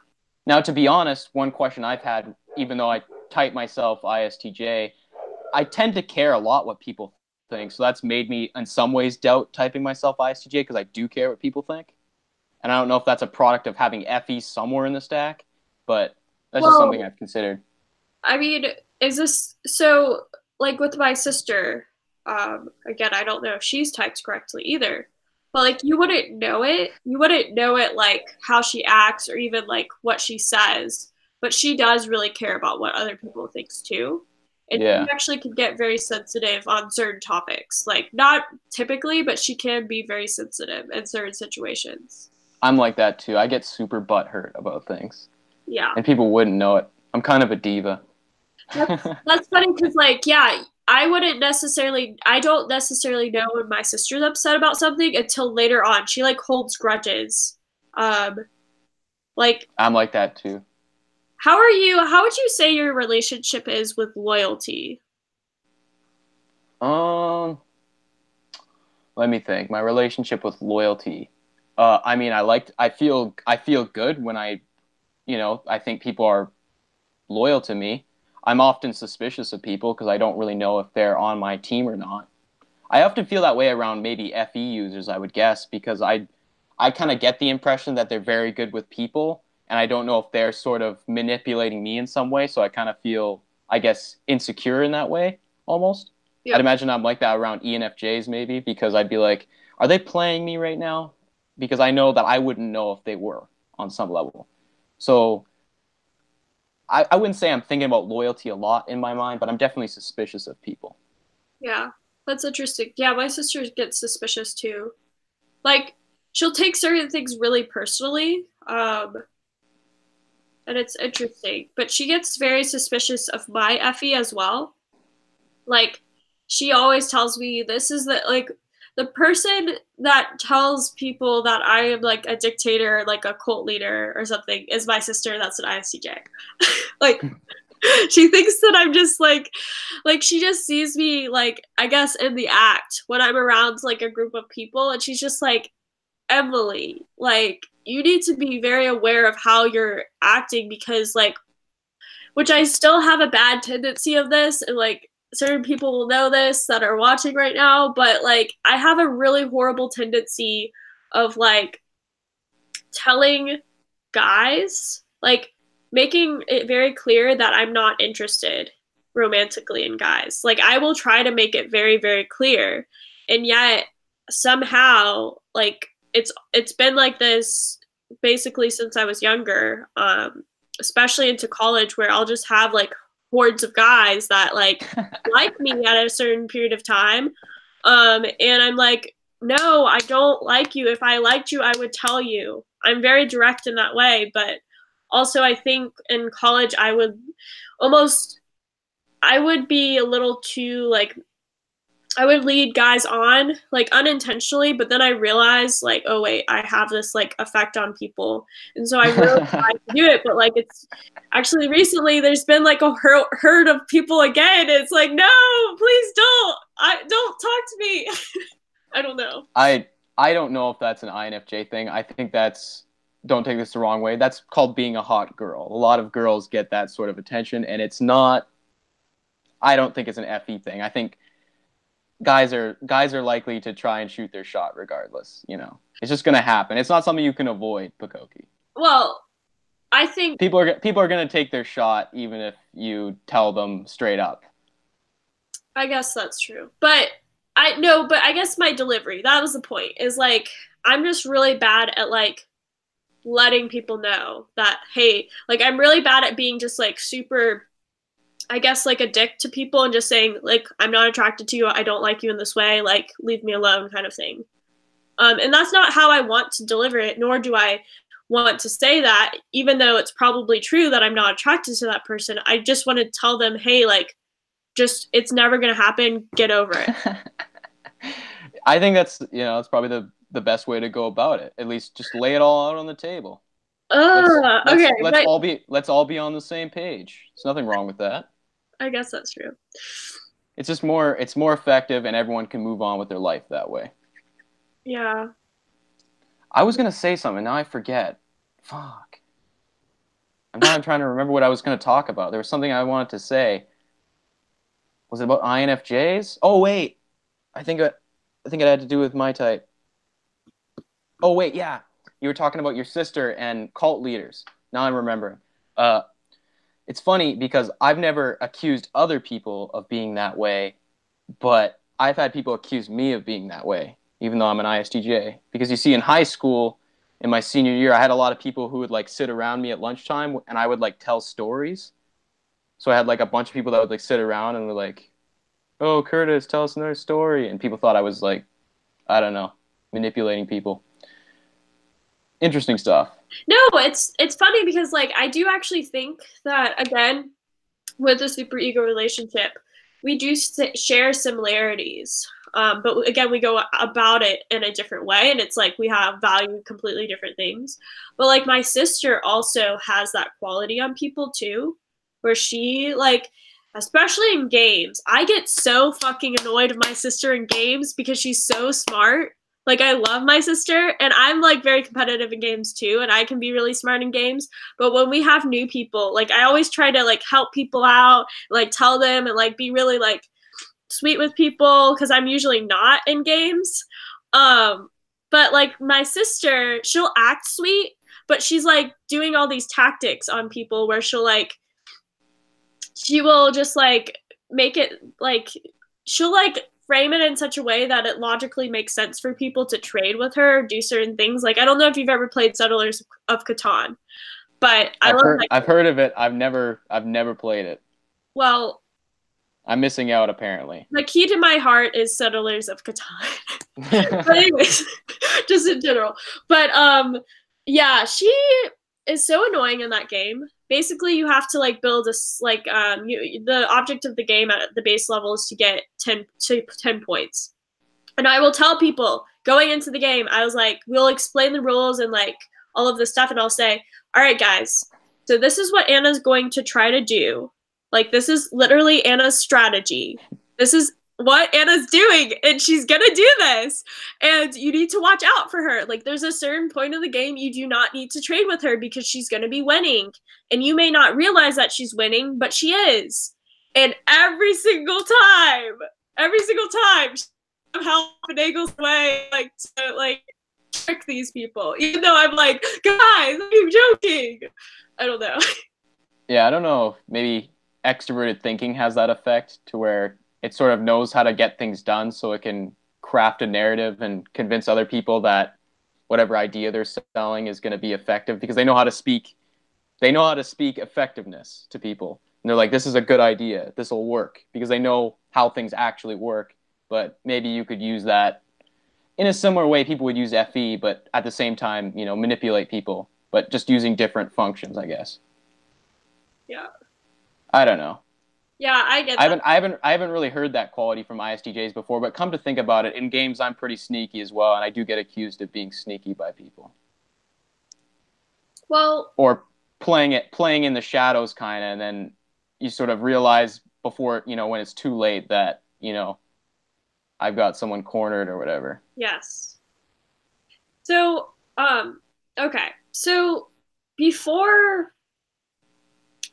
Now, to be honest, one question I've had, even though I type myself ISTJ, I tend to care a lot what people think. So that's made me, in some ways, doubt typing myself ISTJ because I do care what people think. And I don't know if that's a product of having FE somewhere in the stack, but that's just something I've considered. I mean, is this so? Like with my sister, again, I don't know if she's typed correctly either. But like you wouldn't know it. You wouldn't know it like how she acts or even like what she says. But she does really care about what other people thinks too. And Yeah. she actually can get very sensitive on certain topics. Like not typically, but she can be very sensitive in certain situations. I'm like that too. I get super butthurt about things. Yeah. And people wouldn't know it. I'm kind of a diva. That's funny because, like, yeah, I don't necessarily know when my sister's upset about something until later on. She, like, holds grudges. Like, I'm like that, too. How would you say your relationship is with loyalty? Let me think. My relationship with loyalty. I mean, I feel good when I think people are loyal to me. I'm often suspicious of people because I don't really know if they're on my team or not. I often feel that way around maybe FE users, I would guess, because I kind of get the impression that they're very good with people, and I don't know if they're sort of manipulating me in some way, so I kind of feel, I guess, insecure in that way, almost. Yep. I'd imagine I'm like that around ENFJs maybe, because I'd be like, are they playing me right now? Because I know that I wouldn't know if they were on some level. So I wouldn't say I'm thinking about loyalty a lot in my mind, but I'm definitely suspicious of people. Yeah, that's interesting. Yeah, my sister gets suspicious too. Like, she'll take certain things really personally, and it's interesting. But she gets very suspicious of my FE as well. Like, she always tells me this is the person that tells people that I am like a dictator, like a cult leader or something is my sister. That's an ISTJ. Like, she thinks that I'm just like she just sees me like, I guess, in the act when I'm around like a group of people, and she's just like, Emily, like, you need to be very aware of how you're acting because like, which I still have a bad tendency of this, and like certain people will know this that are watching right now, but like I have a really horrible tendency of like telling guys, like making it very clear that I'm not interested romantically in guys. Like I will try to make it very, very clear. And yet somehow like it's been like this basically since I was younger, especially into college where I'll just have like hordes of guys that like like me at a certain period of time. And I'm like, no, I don't like you. If I liked you, I would tell you. I'm very direct in that way, but also I think in college I would be a little too like I would lead guys on, like, unintentionally, but then I realized, like, oh wait, I have this like effect on people, and so I really tried to do it. But like, it's actually recently there's been like a herd of people again. It's like, no, please don't talk to me. I don't know. I don't know if that's an INFJ thing. I think that's, don't take this the wrong way, that's called being a hot girl. A lot of girls get that sort of attention, and it's not, I don't think it's an FE thing. I think guys are likely to try and shoot their shot regardless, you know. It's just going to happen. It's not something you can avoid, pucokie. Well, I think people are going to take their shot even if you tell them straight up. I guess that's true. But I guess my delivery, that was the point, is like, I'm just really bad at like letting people know that, hey, like, I'm really bad at being just like super, I guess, like a dick to people and just saying like, I'm not attracted to you, I don't like you in this way, like, leave me alone, kind of thing. And that's not how I want to deliver it, nor do I want to say that, even though it's probably true that I'm not attracted to that person. I just want to tell them, hey, like, just, it's never going to happen, get over it. I think that's, you know, that's probably the best way to go about it. At least just lay it all out on the table. Okay. Let's all be on the same page. There's nothing wrong with that. I guess that's true. It's just more effective, and everyone can move on with their life that way. Yeah. I was gonna say something, now I forget. Fuck. I'm trying to remember what I was gonna talk about. There was something I wanted to say. Was it about INFJs? Oh wait, I think it had to do with my type. Oh wait, yeah, you were talking about your sister and cult leaders. Now I'm remembering. It's funny because I've never accused other people of being that way, but I've had people accuse me of being that way, even though I'm an ISTJ. Because you see, in high school, in my senior year, I had a lot of people who would like sit around me at lunchtime, and I would like tell stories. So I had like a bunch of people that would like sit around and were like, "Oh, Kurtis, tell us another story," and people thought I was like, I don't know, manipulating people. Interesting stuff. No, it's funny because like, I do actually think that, again, with the superego relationship, we do share similarities. But again, we go about it in a different way, and it's like we have value completely different things. But like, my sister also has that quality on people too, where she like, especially in games, I get so fucking annoyed with my sister in games because she's so smart. Like, I love my sister, and I'm like very competitive in games too, and I can be really smart in games. But when we have new people, like, I always try to like help people out, like tell them, and like be really like sweet with people, because I'm usually not in games. But like, my sister, she'll act sweet, but she's like doing all these tactics on people where she will just like make it like, she'll like frame it in such a way that it logically makes sense for people to trade with her or do certain things. Like, I don't know if you've ever played Settlers of Catan, but I've heard of it. I've never played it. Well, I'm missing out, apparently. the key to my heart is Settlers of Catan. But anyways, just in general. But yeah, she is so annoying in that game. Basically, you have to like build a like the object of the game at the base level is to get 10 points. And I will tell people going into the game, I was like, we'll explain the rules and like all of this stuff, and I'll say, all right, guys, so this is what Anna's going to try to do. Like, this is literally Anna's strategy. This is what Anna's doing, and she's gonna do this, and you need to watch out for her. Like, there's a certain point of the game you do not need to trade with her because she's gonna be winning, and you may not realize that she's winning, but she is. And every single time she somehow finagles way like to like trick these people, even though I'm like, guys, I'm joking. I don't know. Yeah, I don't know, maybe extroverted thinking has that effect to where it sort of knows how to get things done, so it can craft a narrative and convince other people that whatever idea they're selling is going to be effective, because they know how to speak effectiveness to people. And they're like, this is a good idea, this will work, because they know how things actually work. But maybe you could use that in a similar way people would use FE, but at the same time, you know, manipulate people, but just using different functions, I guess. Yeah. I don't know. Yeah, I get that. I haven't really heard that quality from ISTJs before, but come to think about it, in games I'm pretty sneaky as well, and I do get accused of being sneaky by people. Well, Or playing in the shadows kind of, and then you sort of realize before, when it's too late that, I've got someone cornered or whatever. yes. So, okay. So before,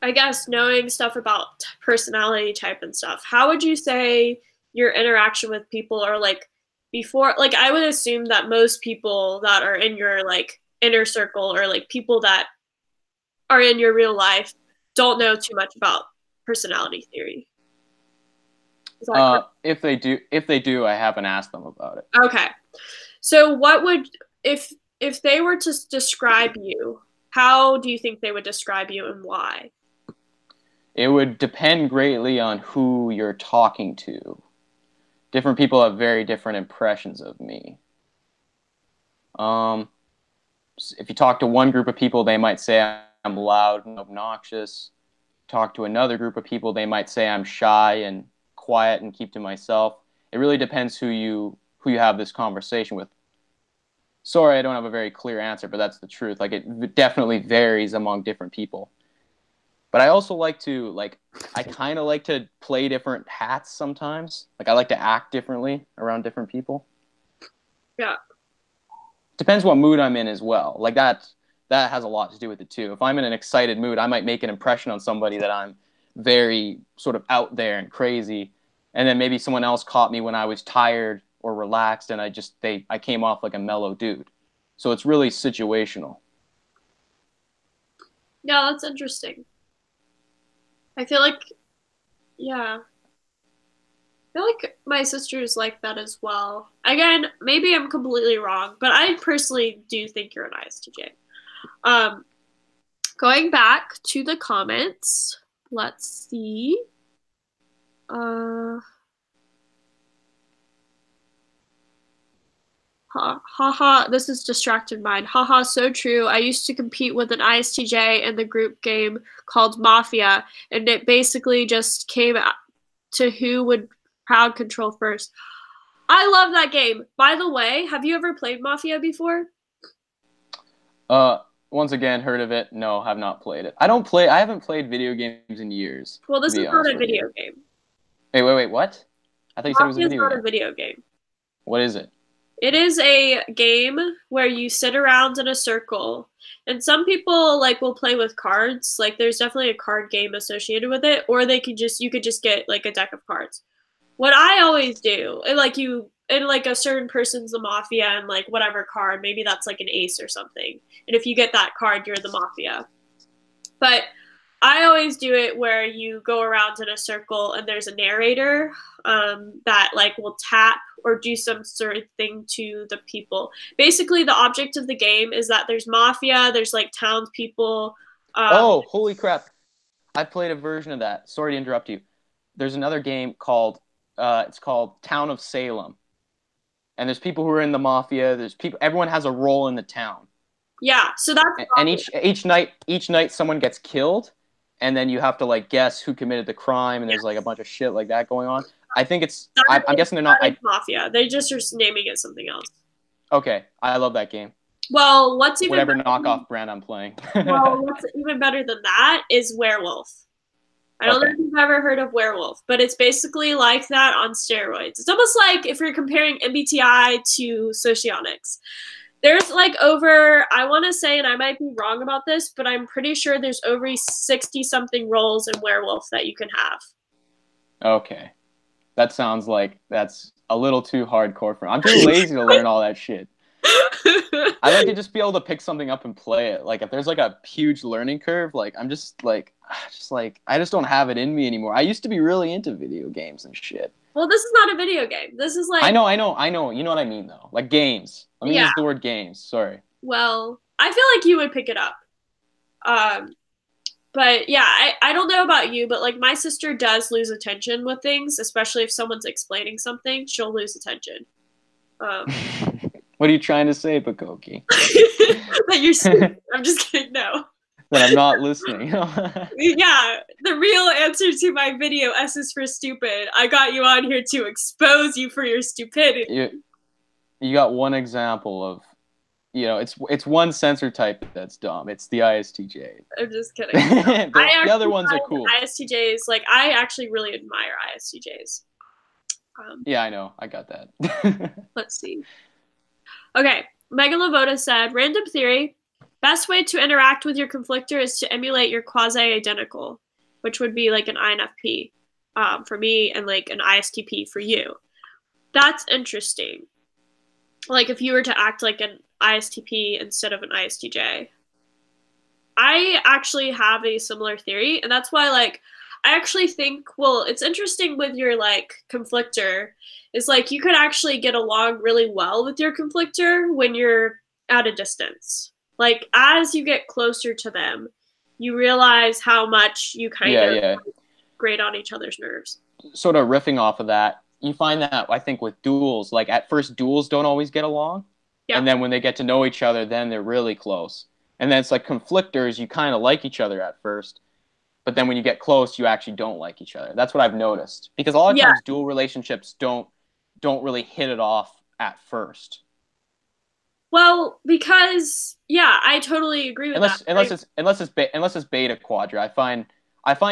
I guess, knowing stuff about personality type and stuff, how would you say your interaction with people are like before? Like, I would assume that most people that are in your like inner circle or like people that are in your real life don't know too much about personality theory. Is that correct? If they do, I haven't asked them about it. Okay. So what would if they were to describe you, how do you think they would describe you and why? It would depend greatly on who you're talking to. Different people have very different impressions of me. If you talk to one group of people, they might say I'm loud and obnoxious. Talk to another group of people, they might say I'm shy and quiet and keep to myself. It really depends who you have this conversation with. Sorry, I don't have a very clear answer, but that's the truth. Like, it definitely varies among different people. But I also I kind of like to play different hats sometimes. Like, I like to act differently around different people. Yeah. Depends what mood I'm in as well. Like, that has a lot to do with it too. If I'm in an excited mood, I might make an impression on somebody that I'm very sort of out there and crazy. And then maybe someone else caught me when I was tired or relaxed, and I came off like a mellow dude. So it's really situational. Yeah, that's interesting. I feel like, yeah. I feel like my sister's like that as well. Again, maybe I'm completely wrong, but I personally do think you're an ISTJ. Um, Going back to the comments, let's see. Ha, this is distracted mind. Haha, so true. I used to compete with an ISTJ in the group game called Mafia, and it basically just came to who would crowd control first. I love that game. By the way, have you ever played Mafia before? Once again, heard of it. No, have not played it. I haven't played video games in years. Well, this is not a video game. Wait, what? I thought you said it was a video game. Mafia is not a video game. What is it? It is a game where you sit around in a circle, and some people like will play with cards. Like, there's definitely a card game associated with it, or you could just get like a deck of cards. What I always do, and like a certain person's the mafia and like whatever card, maybe that's like an ace or something. And if you get that card, you're the mafia. But I always do it where you go around in a circle and there's a narrator that like will tap or do some sort of thing to the people. Basically, the object of the game is that there's mafia, there's like townspeople. Oh, holy crap. I played a version of that. Sorry to interrupt you. There's another game called, it's called Town of Salem. And there's people who are in the mafia. Everyone has a role in the town. Yeah, so that's and each night someone gets killed, and then you have to like guess who committed the crime, and there's like a bunch of shit like that going on. I think I'm guessing they're not mafia. They just are naming it something else. Okay, I love that game. Well, what's even whatever knockoff brand I'm playing. Well, what's even better than that is Werewolf. I don't know if you've ever heard of Werewolf, but it's basically like that on steroids. It's almost like if you're comparing MBTI to Socionics. There's like I want to say, and I might be wrong about this, but I'm pretty sure there's over 60-something roles in Werewolf that you can have. Okay. That sounds like that's a little too hardcore for me. I'm too lazy to learn all that shit. I like to just be able to pick something up and play it. Like, if there's like a huge learning curve, like I just don't have it in me anymore. I used to be really into video games and shit. Well, this is not a video game. This is like... I know. You know what I mean, though. Like, games. Let me use the word games. Sorry. Well, I feel like you would pick it up. But, yeah, I don't know about you, but, like, my sister does lose attention with things, especially if someone's explaining something. She'll lose attention. What are you trying to say, pucokie? That you're stupid. I'm just kidding. No. then I'm not listening. Yeah, the real answer to my video, S is for stupid. I got you on here to expose you for your stupidity. You got one example of, it's one sensor type that's dumb. It's the ISTJ. I'm just kidding. The other ones are cool. ISTJs, like, I actually really admire ISTJs. Yeah, I know. I got that. Let's see. Okay, Megan Lavota said, random theory, best way to interact with your conflictor is to emulate your quasi-identical, which would be like an INFp for me and like an ISTP for you. That's interesting. Like if you were to act like an ISTP instead of an ISTJ. I actually have a similar theory, and that's why, like, I actually think, well, it's interesting with your, like, conflictor, is, like, you could actually get along really well with your conflictor when you're at a distance. Like, as you get closer to them, you realize how much you kind of grate on each other's nerves. Sort of riffing off of that, you find that, I think, with duels, like, at first, duels don't always get along, and then when they get to know each other, then they're really close. And then it's like conflictors, you kind of like each other at first, but then when you get close, you actually don't like each other. That's what I've noticed. Because a lot of times dual relationships don't really hit it off at first. Well, because I totally agree with that. Unless it's beta quadra. I find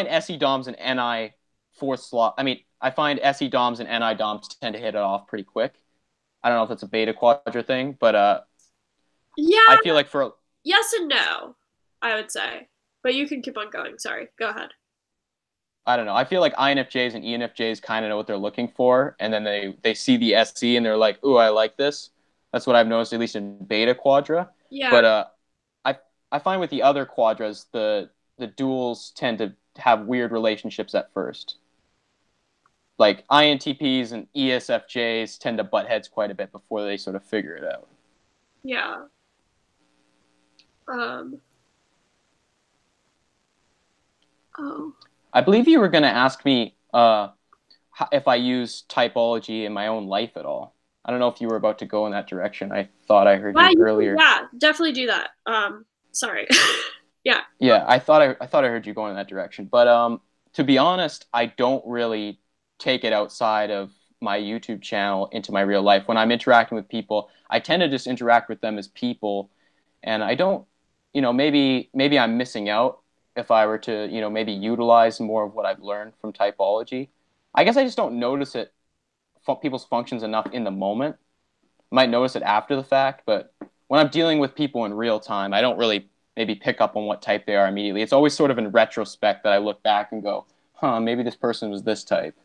SE DOMs and NI fourth slot. I mean, I find SE DOMs and NI DOMs tend to hit it off pretty quick. I don't know if that's a beta quadra thing, but I feel like for yes and no, I would say. But you can keep on going. Sorry. Go ahead. I don't know. I feel like INFJs and ENFJs kind of know what they're looking for, and then they see the SC and they're like, ooh, I like this. That's what I've noticed, at least in beta quadra. Yeah. But I find with the other quadras, the duals tend to have weird relationships at first. Like INTPs and ESFJs tend to butt heads quite a bit before they sort of figure it out. Yeah. I believe you were going to ask me if I use typology in my own life at all. I don't know if you were about to go in that direction. I thought I heard you earlier. Yeah, definitely do that. Sorry. Yeah. Yeah, I thought I heard you going in that direction. But to be honest, I don't really take it outside of my YouTube channel into my real life. When I'm interacting with people, I tend to just interact with them as people, and I don't, maybe I'm missing out if I were to, maybe utilize more of what I've learned from typology. I guess I just don't notice it, people's functions enough in the moment. I might notice it after the fact, but when I'm dealing with people in real time, I don't really maybe pick up on what type they are immediately. It's always sort of in retrospect that I look back and go, maybe this person was this type.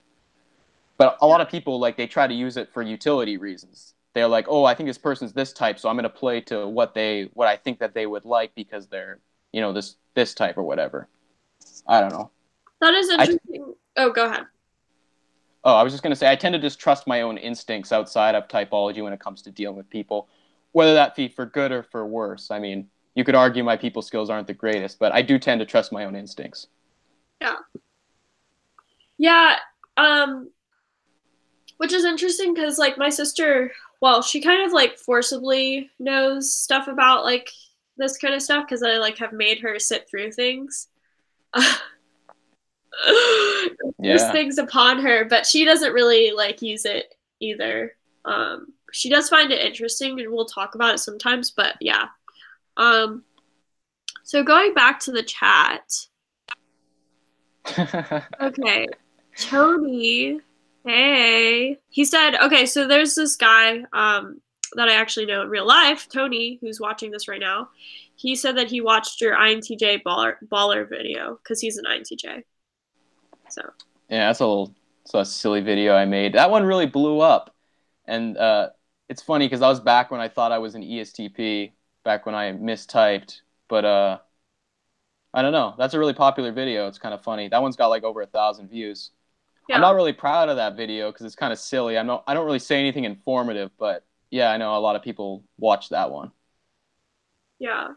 But a lot of people, like, they try to use it for utility reasons. They're like, oh, I think this person's this type, so I'm going to play to what I think that they would like because they're, this type or whatever. I don't know. That is interesting. Oh, go ahead. Oh, I was just going to say, I tend to just trust my own instincts outside of typology when it comes to dealing with people, whether that be for good or for worse. I mean, you could argue my people skills aren't the greatest, but I do tend to trust my own instincts. Yeah. Yeah. Which is interesting because, like, my sister, well, she kind of, like, forcibly knows stuff about, like, this kind of stuff because I, like, have made her sit through things. There's things upon her, but she doesn't really, like, use it either. She does find it interesting, and we'll talk about it sometimes, but yeah. So going back to the chat. Okay. Tony... Hey, he said, okay, so there's this guy that I actually know in real life, Tony, who's watching this right now. He said that he watched your INTJ baller video because he's an INTJ. So yeah, that's a silly video I made. That one really blew up, and it's funny because I was back when I thought I was an ESTP, back when I mistyped, but I don't know. That's a really popular video. It's kind of funny. That one's got like over 1,000 views. Yeah. I'm not really proud of that video because it's kind of silly. I don't really say anything informative, but yeah, I know a lot of people watch that one. Yeah.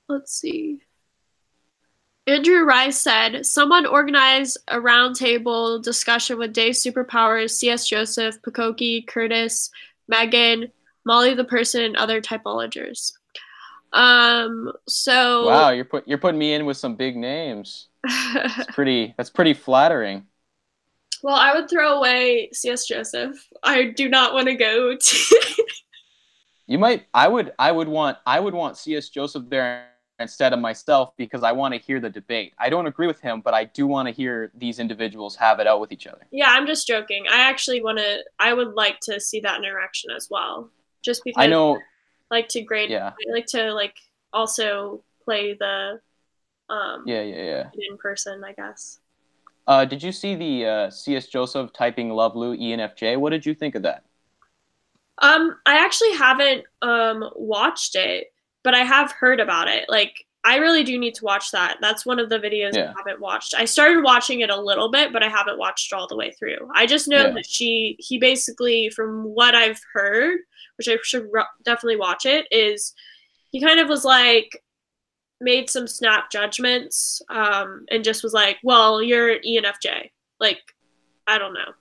Let's see. Andrew Rice said, someone organize a roundtable discussion with Dave's superpowers, C.S. Joseph, Pucokie, Kurtis, Megan, Molly the person, and other typologers. So Wow, you're putting me in with some big names. That's pretty flattering. well, I would throw away C.S. Joseph. I do not want to go to. You might I would want C.S. Joseph there instead of myself because I want to hear the debate. I don't agree with him, but I do want to hear these individuals have it out with each other. Yeah, I'm just joking. I actually want to. I would like to see that interaction as well, just I because know, I like to grade. yeah. I like to like also play the um Yeah. in person, I guess. Did you see the C.S. Joseph typing Love Lou ENFJ? What did you think of that? I actually haven't watched it, but I have heard about it. Like I really do need to watch that. That's one of the videos I Yeah, haven't watched. I started watching it a little bit, but I haven't watched it all the way through. I just know yeah, that he basically, from what I've heard, which I should definitely watch it, is he kind of was like made some snap judgments and just was like, well, you're an ENFJ. Like, I don't know.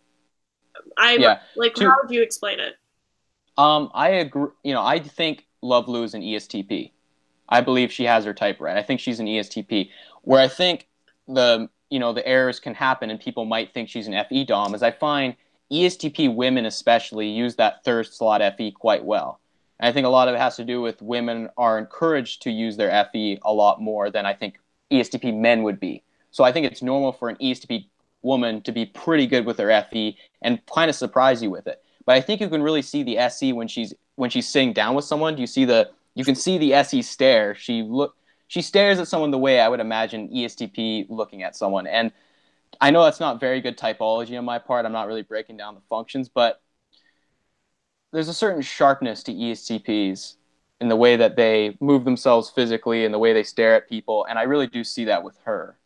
I yeah. like, how To would you explain it? I agree. You know, I think Love Lou is an ESTP. I believe she has her type right. I think she's an ESTP. Where I think the errors can happen and people might think she's an FE dom is I find ESTP women especially use that third slot FE quite well. And I think a lot of it has to do with women are encouraged to use their FE a lot more than I think ESTP men would be. So I think it's normal for an ESTP woman to be pretty good with her FE and kind of surprise you with it. But I think you can really see the SE when she's sitting down with someone. You can see the SE stare. She stares at someone the way I would imagine ESTP looking at someone. And I know that's not very good typology on my part. I'm not really breaking down the functions, but there's a certain sharpness to ESTPs in the way that they move themselves physically and the way they stare at people, and I really do see that with her.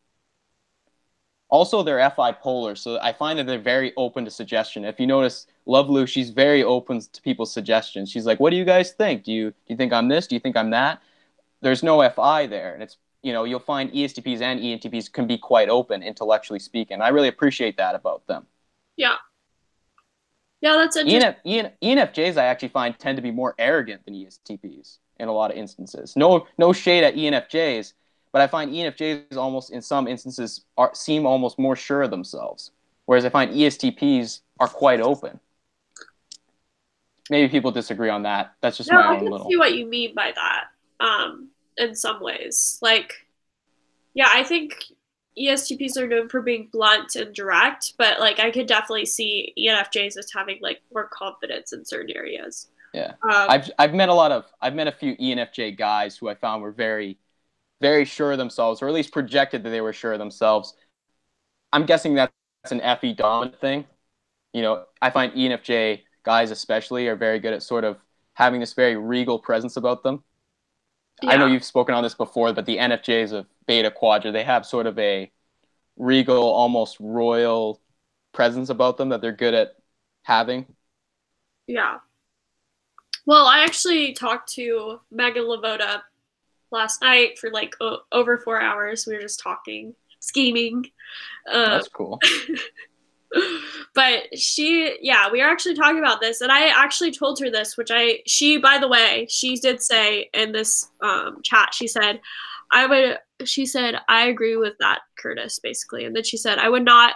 Also, they're FI polar, so I find that they're very open to suggestion. If you notice, Love Lou, she's very open to people's suggestions. She's like, "What do you guys think? Do you think I'm this? Do you think I'm that?" There's no FI there, and it's you'll find ESTPs and ENTPs can be quite open, intellectually speaking. I really appreciate that about them. Yeah. Yeah, that's interesting. ENFJs I actually find tend to be more arrogant than ESTPs in a lot of instances. No shade at ENFJs, but I find ENFJs almost in some instances seem almost more sure of themselves, whereas I find ESTPs are quite open. Maybe people disagree on that. That's just No, my I own can little. see what you mean by that. In some ways. Like, yeah, I think ESTPs are known for being blunt and direct, but like I could definitely see ENFJs as having like more confidence in certain areas. Yeah, Um, I've met a few ENFJ guys who I found were very sure of themselves, or at least projected that they were sure of themselves. I'm guessing that's an FE dominant thing. I find ENFJ guys especially are very good at sort of having this very regal presence about them. I know yeah, you've spoken on this before, but the NFJs of Beta Quadra, they have sort of a regal, almost royal presence about them that they're good at having. yeah. Well, I actually talked to Megan Lavoda last night for like over 4 hours. We were just talking, scheming. Um, That's cool. but yeah, we were actually talking about this, and I actually told her this, by the way, she did say in this chat, she said, I agree with that, Kurtis, basically. And then she said, I would not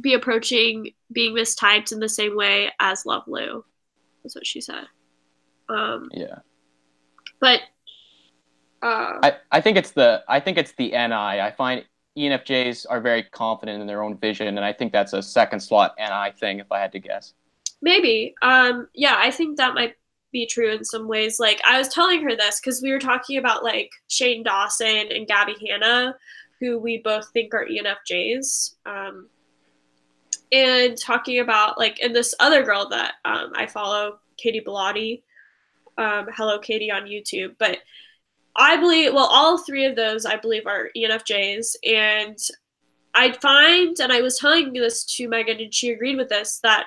be approaching being mistyped in the same way as Love Lou. That's what she said. Yeah. But I think it's the NI. I find ENFJs are very confident in their own vision, and I think that's a second slot NI thing, if I had to guess. maybe. Yeah, I think that might be true in some ways. Like I was telling her this because we were talking about like Shane Dawson and Gabby Hanna, who we both think are ENFJs. And talking about like, and this other girl that I follow, Katie Bellotti. Hello Katie on YouTube. But I believe, well, all three of those I believe are ENFJs. And I find, and I was telling this to Megan, and she agreed with this, that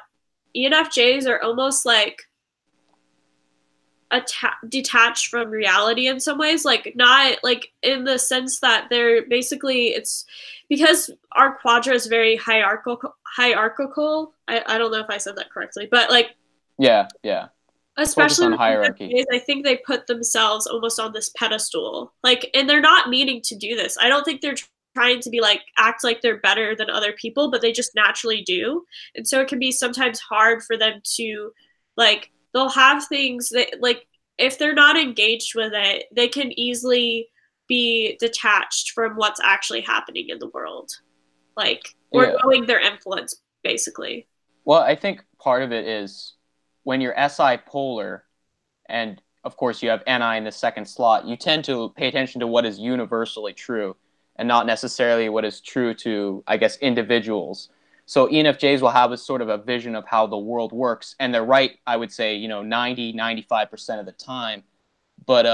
ENFJs are almost like detached from reality in some ways, like not like in the sense that they're basically, it's because our quadra is very hierarchical. I don't know if I said that correctly, but like Yeah. focus especially on with hierarchy. INFJs, I think they put themselves almost on this pedestal. Like, and they're not meaning to do this. I don't think they're trying to be like act like they're better than other people, but they just naturally do. And so it can be sometimes hard for them to like they'll have things that like if they're not engaged with it, they can easily be detached from what's actually happening in the world. Like or Yeah. knowing their influence basically. Well, I think part of it is when you're SI polar, and of course you have NI in the second slot, you tend to pay attention to what is universally true and not necessarily what is true to, I guess, individuals. So ENFJs will have a sort of a vision of how the world works, and they're right, I would say, 90-95% of the time. But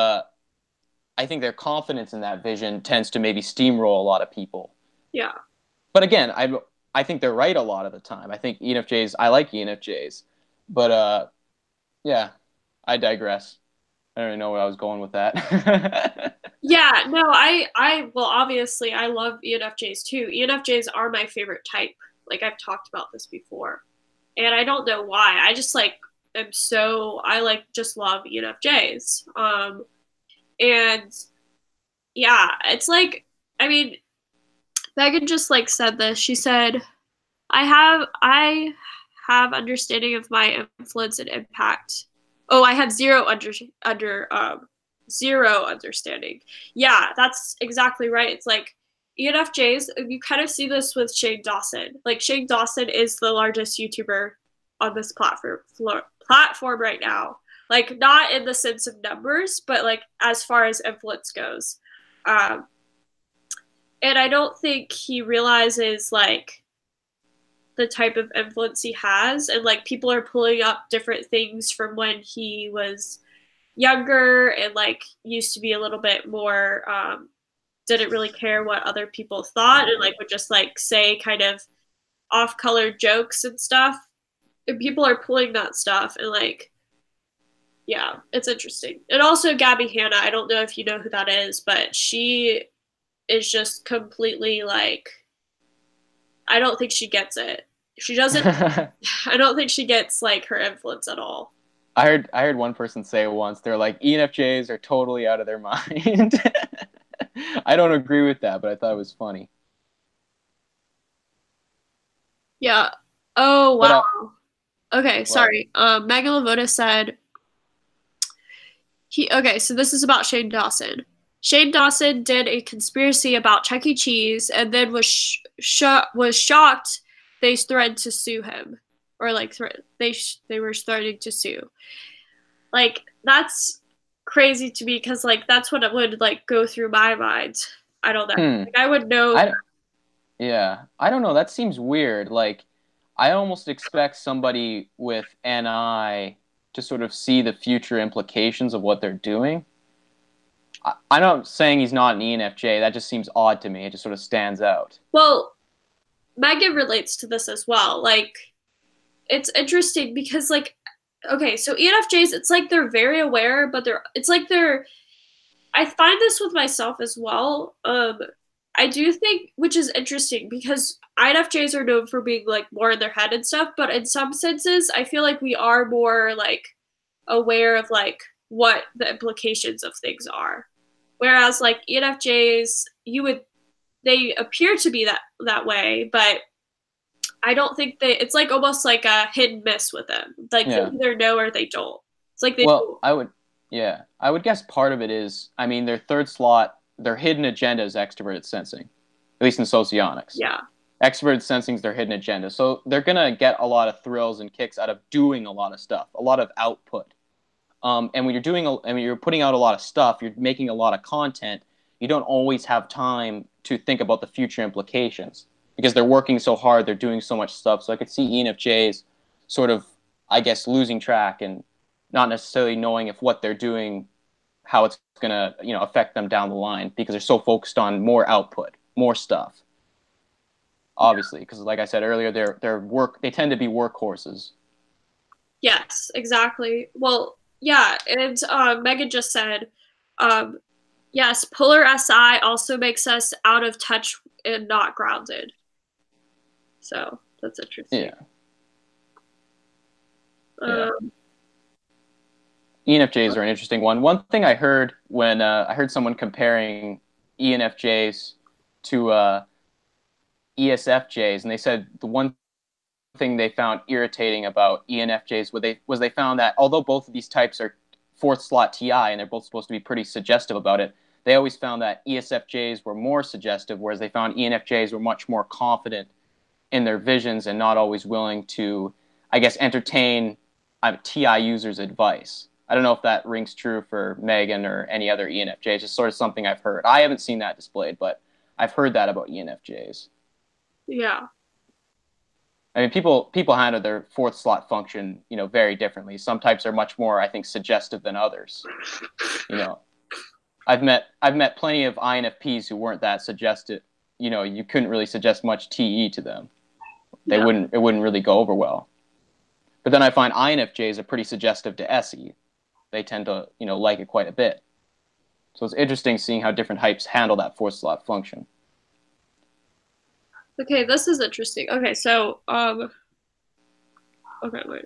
I think their confidence in that vision tends to maybe steamroll a lot of people. Yeah. But again, I think they're right a lot of the time. I think ENFJs, I like ENFJs. But yeah, I digress. I don't even know where I was going with that. Yeah, no, well, obviously, I love ENFJs too. ENFJs are my favorite type. Like, I've talked about this before. And I don't know why. I just, like, just love ENFJs. And yeah, it's like, I mean, Megan just, like, said this. She said, I have understanding of my influence and impact. Oh, I have zero understanding. Yeah, that's exactly right. It's like ENFJs, you kind of see this with Shane Dawson. Like Shane Dawson is the largest YouTuber on this platform right now. Like not in the sense of numbers, but like as far as influence goes. Um, and I don't think he realizes like the type of influence he has, and like people are pulling up different things from when he was younger and like used to be a little bit more didn't really care what other people thought and like would just like say kind of off color jokes and stuff, and people are pulling that stuff and like yeah, it's interesting. And also Gabby Hanna, I don't know if you know who that is, but she is just completely like I don't think she gets it. She doesn't I don't think she gets like her influence at all. I heard one person say once, they're like, ENFJs are totally out of their mind. I don't agree with that, but I thought it was funny. Yeah. Oh But wow. Okay, what? sorry. Megan Lavoda said so this is about Shane Dawson. Shane Dawson did a conspiracy about Chuck E. Cheese and then was shocked they threatened to sue him, or like they were starting to sue. Like that's crazy to me because like that's what it would like go through my mind. I don't know. Hmm. Like I would know. I Yeah, I don't know. That seems weird. Like, I almost expect somebody with NI to sort of see the future implications of what they're doing. I'm not saying he's not an ENFJ. That just seems odd to me. It just sort of stands out. Well, Megan relates to this as well. Like it's interesting because like okay, so ENFJs, it's like they're very aware, but they're I find this with myself as well. I do think, which is interesting because INFJs are known for being like more in their head and stuff, but in some senses, I feel like we are more like aware of like what the implications of things are. Whereas like ENFJs, they appear to be that way, but I don't think it's like almost like a hit and miss with them. Like they Yeah. either know or they don't. It's like they Well, don't. yeah, I would guess part of it is, I mean, their third slot, their hidden agenda is extroverted sensing, at least in socionics. Yeah. Extroverted sensing is their hidden agenda. So they're going to get a lot of thrills and kicks out of doing a lot of stuff, a lot of output. And when you're putting out a lot of stuff, you're making a lot of content. You don't always have time to think about the future implications because they're working so hard, they're doing so much stuff. So I could see ENFJs sort of, I guess, losing track and not necessarily knowing if what they're doing, how it's gonna, affect them down the line because they're so focused on more output, more stuff. Obviously, because like I said earlier, they tend to be workhorses. Yes, exactly. Well, yeah, and Megan just said, um, yes, polar SI also makes us out of touch and not grounded. So that's interesting. Yeah, yeah. Um, ENFJs are an interesting one. One thing I heard when I heard someone comparing ENFJs to ESFJs, and they said the one thing they found irritating about ENFJs was they found that although both of these types are fourth slot TI and they're both supposed to be pretty suggestive about it, they always found that ESFJs were more suggestive, whereas they found ENFJs were much more confident in their visions and not always willing to, I guess, entertain TI users' advice. I don't know if that rings true for Megan or any other ENFJ. It's just sort of something I've heard. I haven't seen that displayed, but I've heard that about ENFJs. Yeah. I mean, people handle their fourth slot function, very differently. Some types are much more, I think, suggestive than others. I've met plenty of INFPs who weren't that suggestive. You couldn't really suggest much TE to them. It wouldn't really go over well. But then I find INFJs are pretty suggestive to SE. They tend to, like it quite a bit. So it's interesting seeing how different types handle that fourth slot function. Okay, this is interesting. Okay, so okay, wait.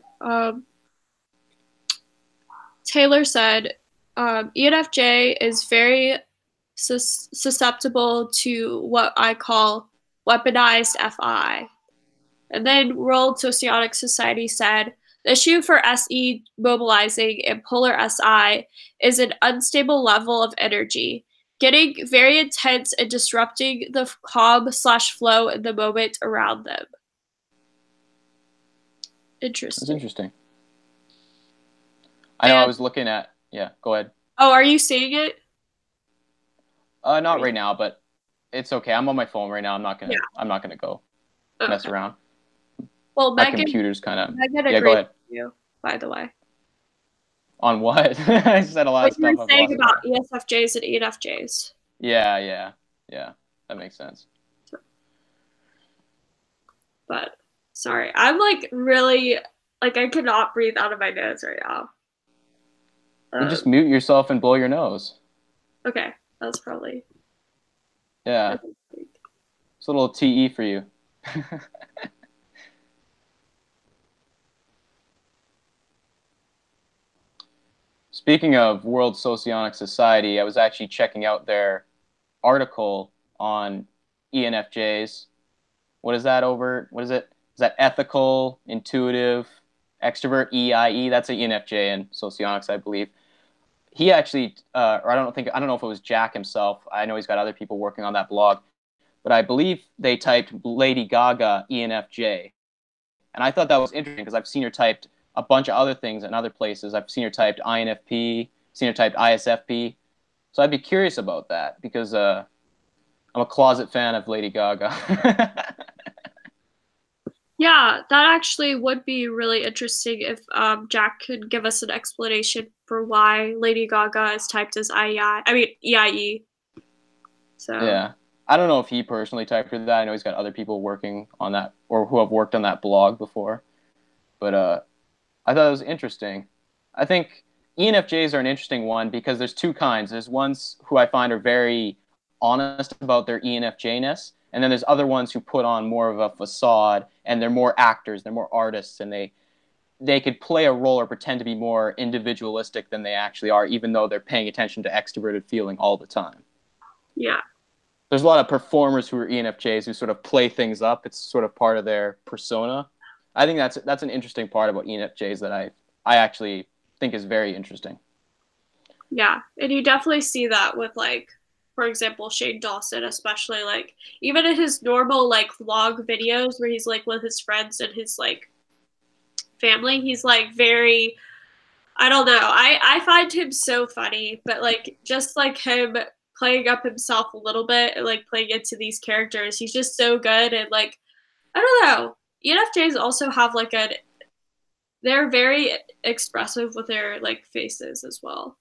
Taylor said ENFJ is very susceptible to what I call weaponized FI. And then World Socionics Society said the issue for SE mobilizing and polar SI is an unstable level of energy, getting very intense and disrupting the calm/flow in the moment around them. Interesting. That's interesting. I know I was looking at, yeah, go ahead. Oh, are you seeing it? Not right now, but it's okay. I'm on my phone right now. I'm not gonna go mess around. Well, my computer's kind of. Yeah, go ahead. You, by the way. On what? I said a lot of stuff. What you were saying about ESFJs and ENFJs. Yeah. That makes sense. But sorry, I'm like really I cannot breathe out of my nose right now. You just mute yourself and blow your nose. Okay, that's probably. Yeah. It's a little TE for you. Speaking of World Socionics Society, I was actually checking out their article on ENFJs. What is that over? What is it? Is that ethical, intuitive, extrovert, EIE? That's an ENFJ in Socionics, I believe. He actually, or I don't know if it was Jack himself. I know he's got other people working on that blog, but I believe they typed Lady Gaga ENFJ, and I thought that was interesting because I've seen her typed a bunch of other things in other places. I've seen her typed INFp, seen her typed ISFp. So I'd be curious about that because I'm a closet fan of Lady Gaga. Yeah, that actually would be really interesting if Jack could give us an explanation for why Lady Gaga is typed as EIE. So yeah, I don't know if he personally typed her that. I know he's got other people working on that or who have worked on that blog before. But I thought it was interesting. I think ENFJs are an interesting one because there's two kinds. There's ones who I find are very honest about their ENFJ-ness, and then there's other ones who put on more of a facade, and they're more actors, they're more artists, and they could play a role or pretend to be more individualistic than they actually are, even though they're paying attention to extroverted feeling all the time. Yeah. There's a lot of performers who are ENFJs who sort of play things up. It's sort of part of their persona. I think that's an interesting part about ENFJs that I actually think is very interesting. Yeah, and you definitely see that with for example, Shane Dawson, especially even in his normal vlog videos where he's with his friends and his family, he's very, I don't know. I find him so funny, but just him playing up himself a little bit and playing into these characters, he's just so good. And I don't know. ENFJs also have they're very expressive with their faces as well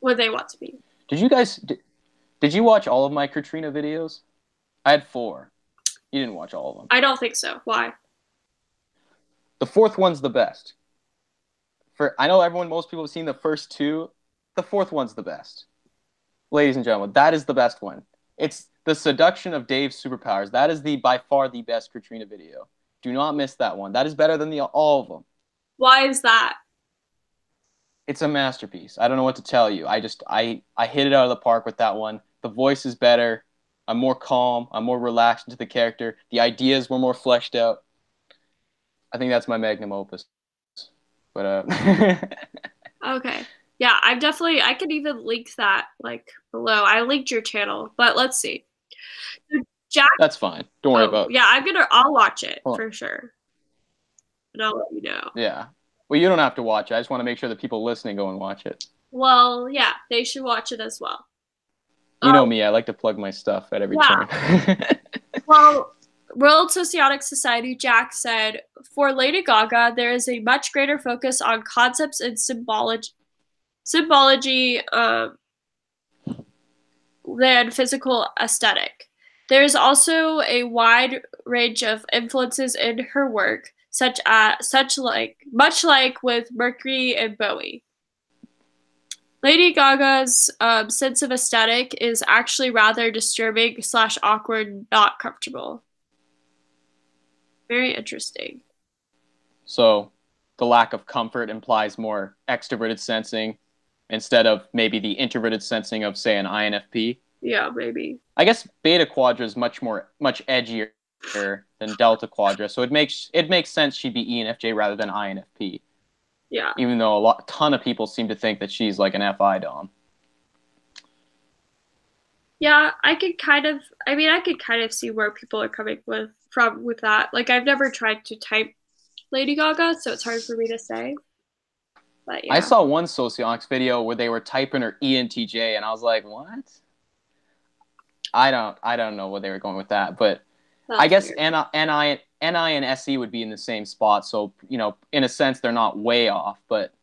when they want to be. Did you watch all of my Katrina videos? I had 4. You didn't watch all of them. I don't think so. Why? The 4th one's the best. I know most people have seen the first 2. The 4th one's the best. Ladies and gentlemen, that is the best one. It's the seduction of Dave's superpowers. That is by far the best Katrina video. Do not miss that one. That is better than all of them. Why is that? it's a masterpiece. I don't know what to tell you. I hit it out of the park with that one. The voice is better. I'm more calm. I'm more relaxed into the character. The ideas were more fleshed out. I think that's my magnum opus. But Okay. Yeah, I could even link that like below. I linked your channel, but let's see. So Jack, that's fine. Don't worry oh, about. yeah, I'll watch it Hold on. for sure. And I'll let you know. Yeah. Well, you don't have to watch it. I just want to make sure that people listening go and watch it. Well, yeah, they should watch it as well. You know me, I like to plug my stuff at every Yeah. turn. Well, World Socionics Society, Jack said, for Lady Gaga, there is a much greater focus on concepts and symbology than physical aesthetic. There is also a wide range of influences in her work, much like with Mercury and Bowie. Lady Gaga's sense of aesthetic is actually rather disturbing / awkward, not comfortable. Very interesting. So the lack of comfort implies more extroverted sensing instead of maybe the introverted sensing of, say, an INFp. Yeah, maybe. I guess Beta Quadra is much edgier than Delta Quadra, so it makes sense she'd be ENFJ rather than INFp. Yeah. Even though a ton of people seem to think that she's like an FI dom. Yeah, I could kind of see where people are coming from with that. Like I've never tried to type Lady Gaga, so it's hard for me to say. But yeah. I saw one Socionics video where they were typing her ENTJ, and I was like, "What?" I don't know where they were going with that, but That's I guess weird. NI and SE would be in the same spot, so in a sense they're not way off. But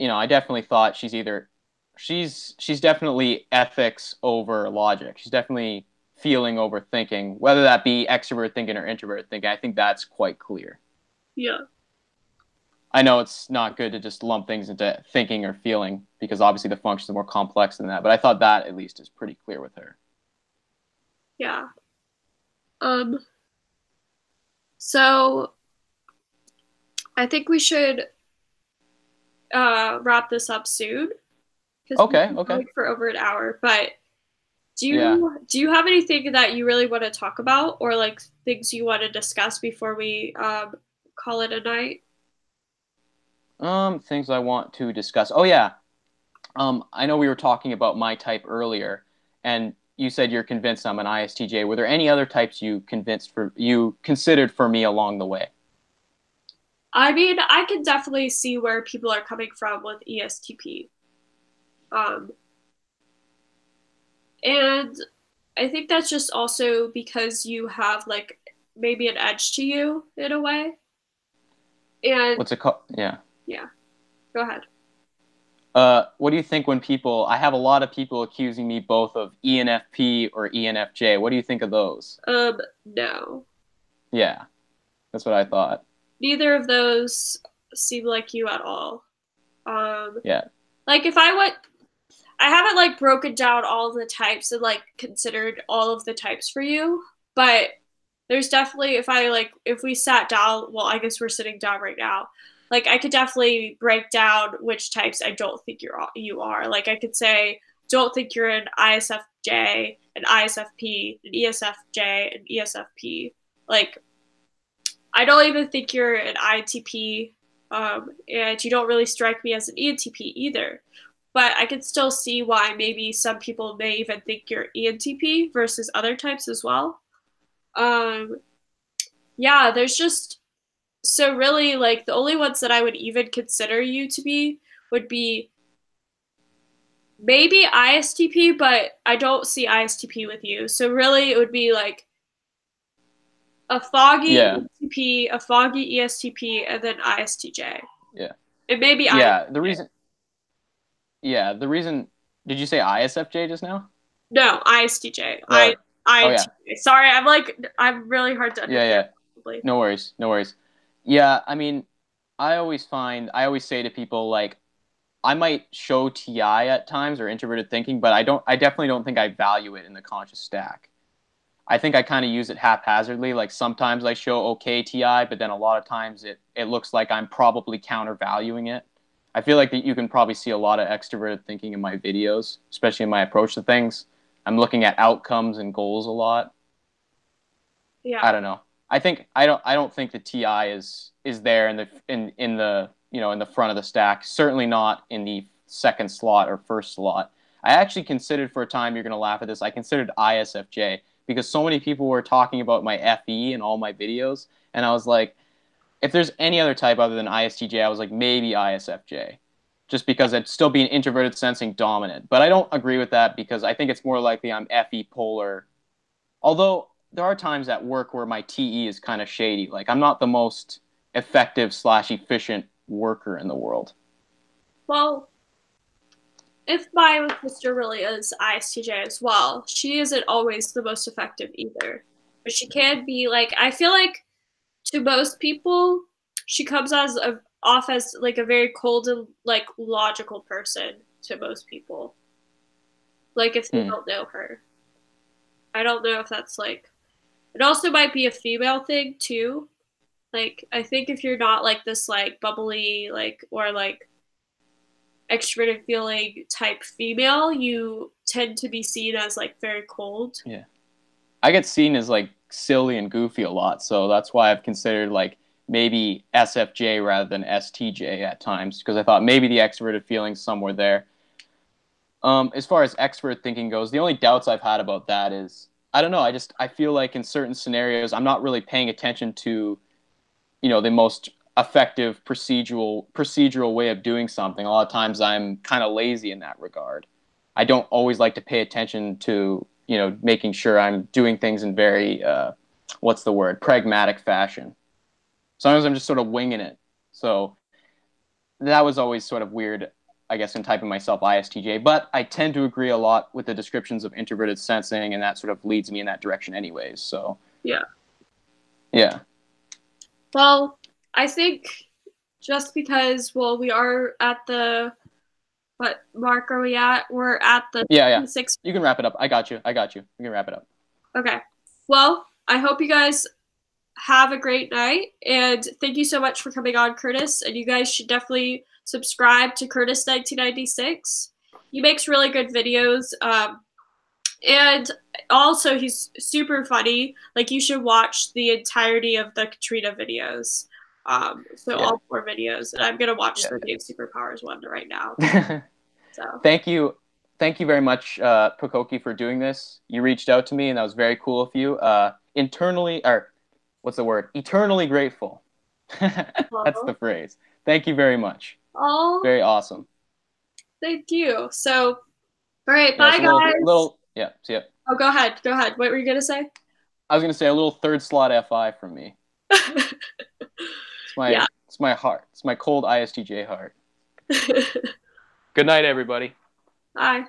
I definitely thought she's definitely ethics over logic. She's definitely feeling over thinking, whether that be extrovert thinking or introvert thinking. I think that's quite clear. Yeah. I know it's not good to just lump things into thinking or feeling because obviously the functions are more complex than that. But I thought that at least is pretty clear with her. Yeah. So I think we should wrap this up soon because we've been going for over an hour. But do you have anything that you really want to talk about, or like things you want to discuss before we call it a night? Things I want to discuss. Oh yeah. I know we were talking about my type earlier, and you said you're convinced I'm an ISTJ. Were there any other types you considered for me along the way? I mean, I can definitely see where people are coming from with ESTP. And I think that's just also because you have like maybe an edge to you in a way. And what's it called? Yeah. Yeah. Go ahead. What do you think when I have a lot of people accusing me both of ENFP or ENFJ. What do you think of those? No. Yeah, that's what I thought. Neither of those seem like you at all. Yeah. Like if I haven't like broken down all of the types and like considered all of the types for you, but there's definitely if we sat down, well, I guess we're sitting down right now. Like I could definitely break down which types I don't think you are. Like I could say, don't think you're an ISFJ, an ISFP, an ESFJ, an ESFP. Like I don't even think you're an INTP, and you don't really strike me as an ENTP either. But I can still see why maybe some people may even think you're ENTP versus other types as well. Yeah, there's just so really like the only ones that I would even consider you to be would be maybe ISTP, but I don't see ISTP with you. So really it would be like a foggy ESTP, a foggy ESTP, and then ISTJ. Yeah. And maybe Yeah, the reason did you say ISFJ just now? No, ISTJ. Oh yeah. Sorry, I'm really hard to understand. Yeah. No worries. Yeah, I mean, I always say to people like I might show TI at times or introverted thinking, but I definitely don't think I value it in the conscious stack. I think I kind of use it haphazardly. Like sometimes I show okay TI, but then a lot of times it looks like I'm probably countervaluing it. I feel like that you can probably see a lot of extroverted thinking in my videos, especially in my approach to things. I'm looking at outcomes and goals a lot. Yeah. I don't know. I don't think the TI is there in the in the front of the stack. Certainly not in the second slot or first slot. I actually considered for a time, you're gonna laugh at this, I considered ISFJ because so many people were talking about my FE in all my videos, and I was like, if there's any other type other than ISTJ, I was like maybe ISFJ, just because I'd still be an introverted sensing dominant. But I don't agree with that because I think it's more likely I'm FE polar. Although there are times at work where my TE is kind of shady. Like I'm not the most effective / efficient worker in the world. Well, if my sister really is ISTJ as well, she isn't always the most effective either. But she can be like, I feel like to most people, she comes off as like a very cold and like logical person to most people. Like if they don't know her. I don't know if that's like, it also might be a female thing too. Like I think if you're not like this like bubbly like or like extroverted feeling type female, you tend to be seen as like very cold. Yeah. I get seen as like silly and goofy a lot, so that's why I've considered like maybe SFJ rather than STJ at times because I thought maybe the extroverted feeling's somewhere there. As far as expert thinking goes, the only doubts I've had about that is I don't know. I feel like in certain scenarios I'm not really paying attention to the most effective procedural way of doing something. A lot of times I'm kind of lazy in that regard. I don't always like to pay attention to making sure I'm doing things in very what's the word, pragmatic fashion. Sometimes I'm just sort of winging it. So that was always sort of weird, I guess, in typing myself ISTJ, but I tend to agree a lot with the descriptions of introverted sensing, and that sort of leads me in that direction anyways. So yeah. Well, I think just because we are at the what mark are we at? We're at the 6. You can wrap it up. I got you. You can wrap it up. Okay. Well, I hope you guys have a great night, and thank you so much for coming on, Kurtis. And you guys should definitely subscribe to Kurtis1996. He makes really good videos, and also he's super funny. Like you should watch the entirety of the Katrina videos. All 4 videos, and I'm gonna watch the new superpowers one right now. So thank you very much, pucokie, for doing this. You reached out to me, and that was very cool of you. Eternally grateful. That's the phrase. Thank you very much. Oh, very awesome. Thank you. So, all right, bye, guys. See ya. Oh, go ahead. What were you gonna say? I was gonna say a little third slot FI from me. It's my heart. It's my cold ISTJ heart. Good night, everybody. Bye.